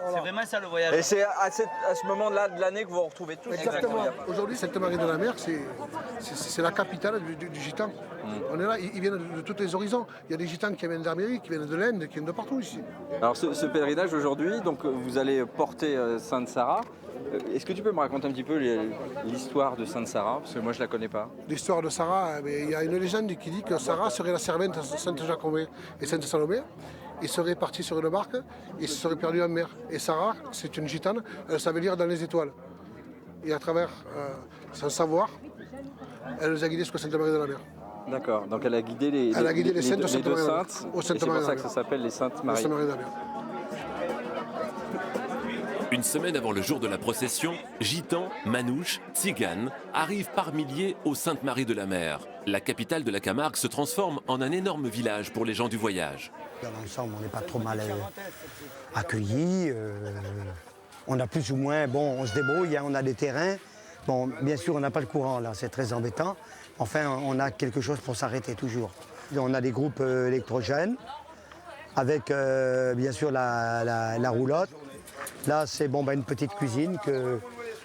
D: C'est vraiment ça le voyage.
B: Et c'est à ce moment-là de l'année que vous vous retrouvez tous.
R: Exactement. Aujourd'hui, Sainte-Marie-de-la-Mer, c'est la capitale du gitan. On est là, ils viennent de tous les horizons. Il y a des gitans qui viennent d'Amérique, qui viennent de l'Inde, qui viennent de partout ici.
B: Alors ce pèlerinage aujourd'hui, donc vous allez porter Sainte Sarah. Est-ce que tu peux me raconter un petit peu l'histoire de Sainte Sarah? Parce que moi je la connais pas.
R: L'histoire de Sarah, il y a une légende qui dit que Sarah serait la servante de Sainte Jacomée et Sainte Salomé. Ils seraient partis sur une barque et se seraient perdus en mer. Et Sarah, c'est une gitane, elle savait lire dans les étoiles. Et à travers son savoir, elle nous a guidés jusqu'à Sainte-Marie-de-la-Mer.
B: D'accord, donc elle a guidé les
R: saintes de
B: deux
R: Sainte-Marie-de-la-Mer.
B: saintes.
R: Au
B: Et c'est pour ça que ça s'appelle les Saintes Marie.
I: Une semaine avant le jour de la procession, gitans, manouches, tziganes arrivent par milliers au Sainte-Marie-de-la-Mer. La capitale de la Camargue se transforme en un énorme village pour les gens du voyage.
J: Dans l'ensemble, on n'est pas trop mal accueillis. On a plus ou moins, bon, on se débrouille, hein, on a des terrains. Bon, bien sûr, on n'a pas le courant là, c'est très embêtant. Enfin, on a quelque chose pour s'arrêter toujours. On a des groupes électrogènes avec, bien sûr, la roulotte. Là, c'est bon, une petite cuisine que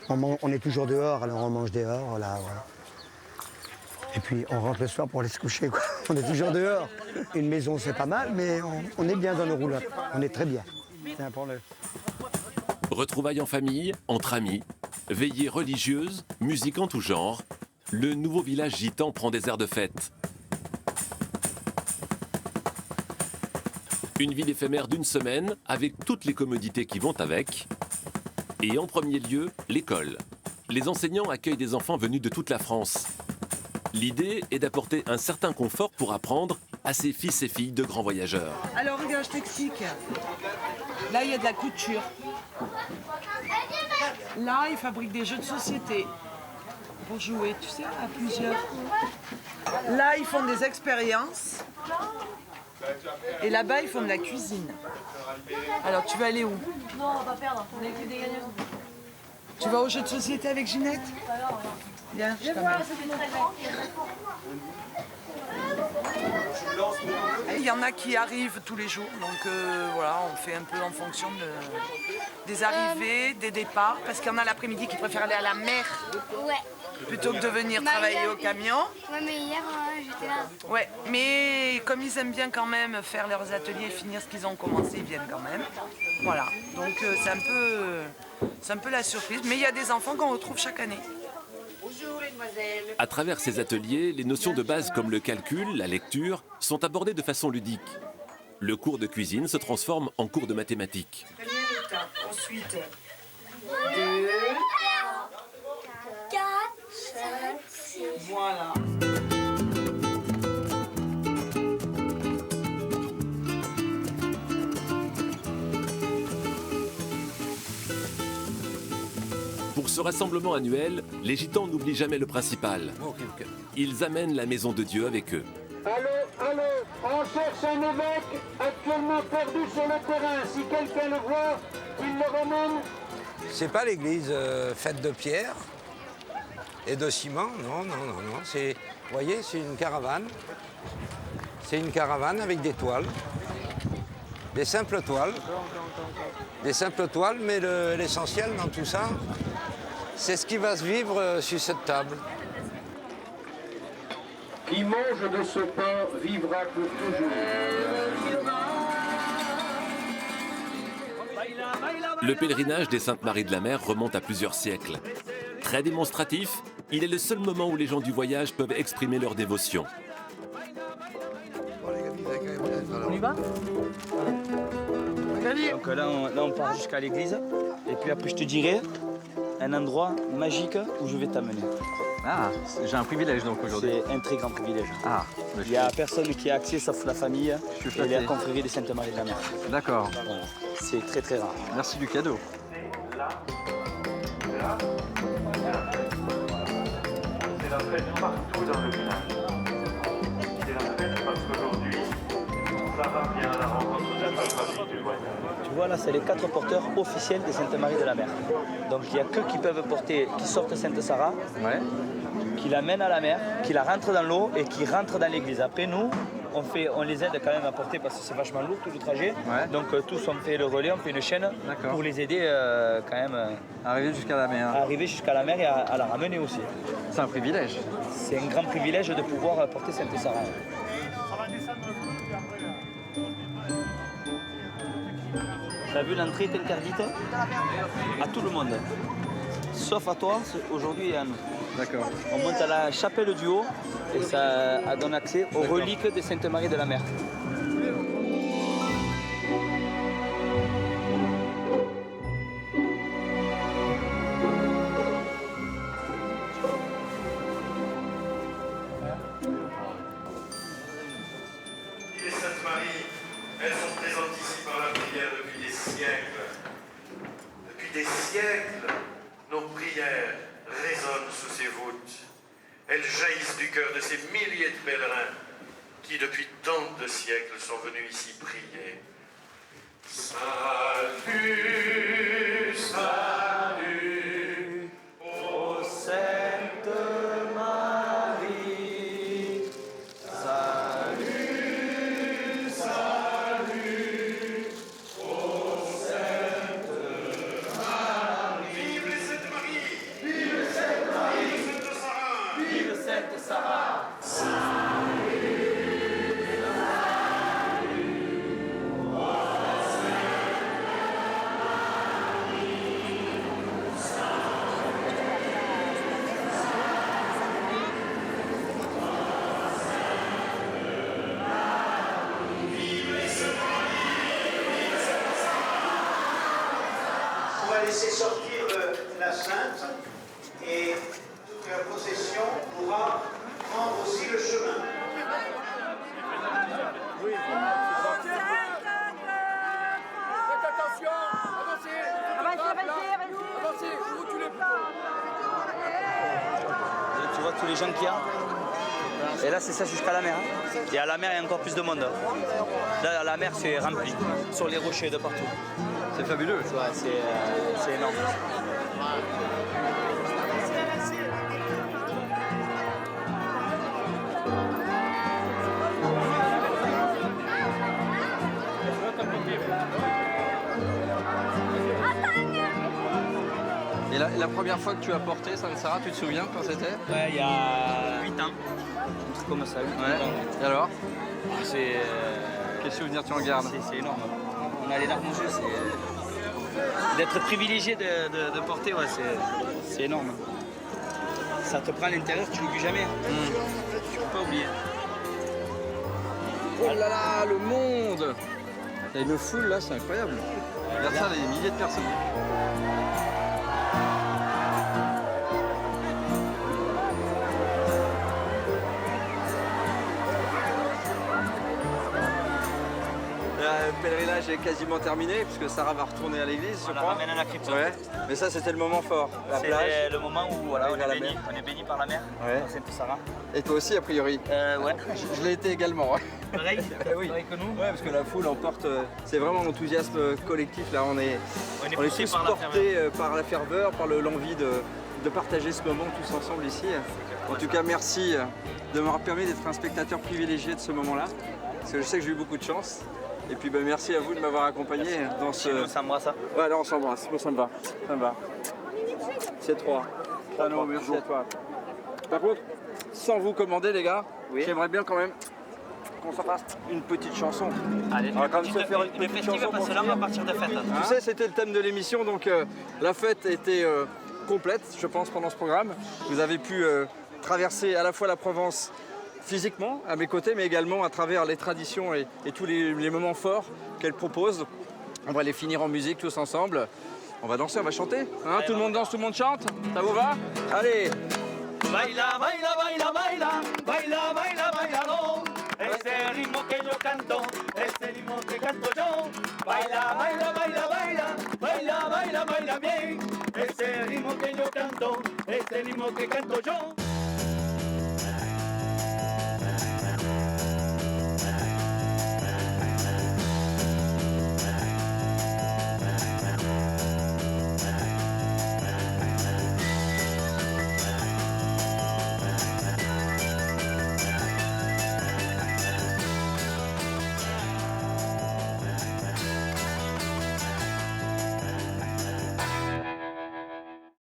J: on est toujours dehors, alors on mange dehors. Là, voilà. Et puis on rentre le soir pour aller se coucher, quoi. On est toujours dehors. Une maison, c'est pas mal, mais on est bien dans nos roulottes. On est très bien. Tiens, prends-le.
I: Retrouvailles en famille, entre amis, veillées religieuses, musique en tout genre. Le nouveau village gitan prend des airs de fête. Une ville éphémère d'une semaine, avec toutes les commodités qui vont avec. Et en premier lieu, l'école. Les enseignants accueillent des enfants venus de toute la France. L'idée est d'apporter un certain confort pour apprendre à ces fils et filles de grands voyageurs.
G: Alors regarde, je t'explique. Là, il y a de la couture. Là, ils fabriquent des jeux de société pour jouer, tu sais, à plusieurs. Là, ils font des expériences. Et là-bas, ils font de la cuisine. Alors, tu vas aller où?
N: Non, on va pas perdre, on est que des gagnants.
G: Tu vas au jeu de société avec Ginette? Viens, je t'emmène. Il y en a qui arrivent tous les jours, donc voilà, on fait un peu en fonction des arrivées, des départs, parce qu'il y en a l'après-midi qui préfèrent aller à la mer plutôt que de venir travailler au camion.
M: Ouais, mais hier, j'étais là.
G: Ouais, mais comme ils aiment bien quand même faire leurs ateliers et finir ce qu'ils ont commencé, ils viennent quand même. Voilà, donc c'est un peu la surprise, mais il y a des enfants qu'on retrouve chaque année.
M: Bonjour, mesdemoiselles.
I: À travers ces ateliers, les notions de base comme le calcul, la lecture, sont abordées de façon ludique. Le cours de cuisine se transforme en cours de mathématiques.
G: Ensuite,
M: 2, 4, 5, 6.
G: Voilà.
I: Pour ce rassemblement annuel, les gitans n'oublient jamais le principal. Ils amènent la maison de Dieu avec eux.
K: Allô, on cherche un évêque actuellement perdu sur le terrain. Si quelqu'un le voit, qu'il le ramène.
L: C'est pas l'église faite de pierre et de ciment, non. C'est, vous voyez, c'est une caravane. C'est une caravane avec des toiles, des simples toiles. Des simples toiles, mais l'essentiel dans tout ça, c'est ce qui va se vivre sur cette table.
K: Qui mange de ce pain vivra pour toujours.
I: Le pèlerinage des Saintes Maries de la Mer remonte à plusieurs siècles. Très démonstratif, il est le seul moment où les gens du voyage peuvent exprimer leur dévotion.
W: On y va? Donc là on part jusqu'à l'église. Et puis après je te dirai un endroit magique où je vais t'amener.
B: Ah, j'ai un privilège donc aujourd'hui.
W: C'est un très grand privilège.
B: Ah,
W: il n'y a personne qui a accès sauf la famille et la confrérie des Saintes Maries de la Mer.
B: D'accord.
W: Voilà. C'est très très rare.
B: Merci du cadeau.
Y: C'est la fête partout dans le village. C'est la fête parce qu'aujourd'hui, Sarah vient à la rencontre de sa famille du voyage.
W: Tu vois là, c'est les 4 porteurs officiels des Saintes Maries de la Mer. Donc il n'y a que qui peuvent porter, qui sortent Sainte Sarah, qui l'amènent à la mer, qui la rentrent dans l'eau et qui rentrent dans l'église. Après nous, on les aide quand même à porter parce que c'est vachement lourd tout le trajet. Donc tous on fait le relais, on fait une chaîne pour les aider quand même.
B: Arriver jusqu'à la mer.
W: Arriver jusqu'à la mer et à la ramener aussi.
B: C'est un privilège.
W: C'est un grand privilège de pouvoir porter Sainte Sarah. T'as vu, l'entrée est interdite à tout le monde. Sauf à toi, aujourd'hui et à nous.
B: D'accord.
W: On monte à la chapelle du Haut et ça donne accès aux reliques des Saintes Maries de la Mer.
Y: Les Saintes Maries, elles sont présentes ici par la prière depuis des siècles. Depuis des siècles, nos prières résonnent sous ces voûtes. Elles jaillissent du cœur de ces milliers de pèlerins qui, depuis tant de siècles, sont venus ici prier. Salut, salut, ô Sainte Marie. Salut, salut, ô Sainte Marie. Vive les Saintes Maries! Vive les Saintes Maries! Vive Sainte Sarah! Vive Sainte Sarah!
K: laisser sortir la Sainte et toute la procession pourra prendre aussi le chemin.
W: Tu vois tous les gens qu'il y a. Et là, c'est ça jusqu'à la mer. Hein. Et à la mer, il y a encore plus de monde. Là, la mer, c'est rempli. Sur les rochers de partout.
B: C'est fabuleux.
W: Ouais, c'est énorme.
B: Et la première fois que tu as porté Sansara, tu te souviens quand c'était?
W: Ouais, il y a 8 ans. Un truc comme ça, 8 ans.
B: Et alors?
W: C'est...
B: Quel souvenir tu en gardes?
W: C'est énorme. On a les larmes aux yeux. D'être privilégié de porter, ouais, c'est énorme. Ça te prend à l'intérieur, tu l'oublies jamais. Tu peux pas oublier.
B: Oh là là, le monde! Il y a une foule là, c'est incroyable. Regarde ça, des milliers de personnes. Le pèlerinage est quasiment terminé puisque Sarah va retourner à l'église, je crois.
W: Ramène à la crypte.
B: Ouais. Mais ça, c'était le moment fort. La
W: C'est
B: plage.
W: le moment où voilà, on est béni par la mer.
B: Ouais.
W: Dans Sainte-Sarah.
B: Et toi aussi, a priori?
W: Ouais.
B: Je l'ai été également. Ouais.
W: Pareil,
B: oui.
W: pareil que nous.
B: Ouais, parce que la foule emporte. C'est vraiment l'enthousiasme collectif. Là, on est
W: poussé
B: tous
W: par la
B: portés par la ferveur, par l'envie de partager ce moment tous ensemble ici. En tout cas, merci de m'avoir permis d'être un spectateur privilégié de ce moment-là. Parce que je sais que j'ai eu beaucoup de chance. Et puis merci à vous de m'avoir accompagné dans ce...
W: On s'embrasse.
B: Ouais, là on s'embrasse, ça me va. Ça me va. C'est 3. Ah non, merci à toi. Par contre, sans vous commander les gars, j'aimerais bien quand même qu'on s'en fasse une petite chanson.
W: Allez,
B: on va quand même se faire une petite chanson
W: parce que là on va partir de fête.
B: Tu sais, c'était le thème de l'émission, donc la fête était complète, je pense, pendant ce programme. Vous avez pu traverser à la fois la Provence physiquement à mes côtés, mais également à travers les traditions et tous les moments forts qu'elle propose. On va les finir en musique tous ensemble. On va danser, on va chanter. Hein, tout le monde danse, tout le monde chante. Ça vous va? Allez!
D: Baila, baila, baila, baila, baila, baila, bailalo. Es el ritmo que yo canto, es el ritmo que canto yo. Baila, baila, baila, baila, baila, baila, baila bien. Es el ritmo que yo canto, es el ritmo que canto yo.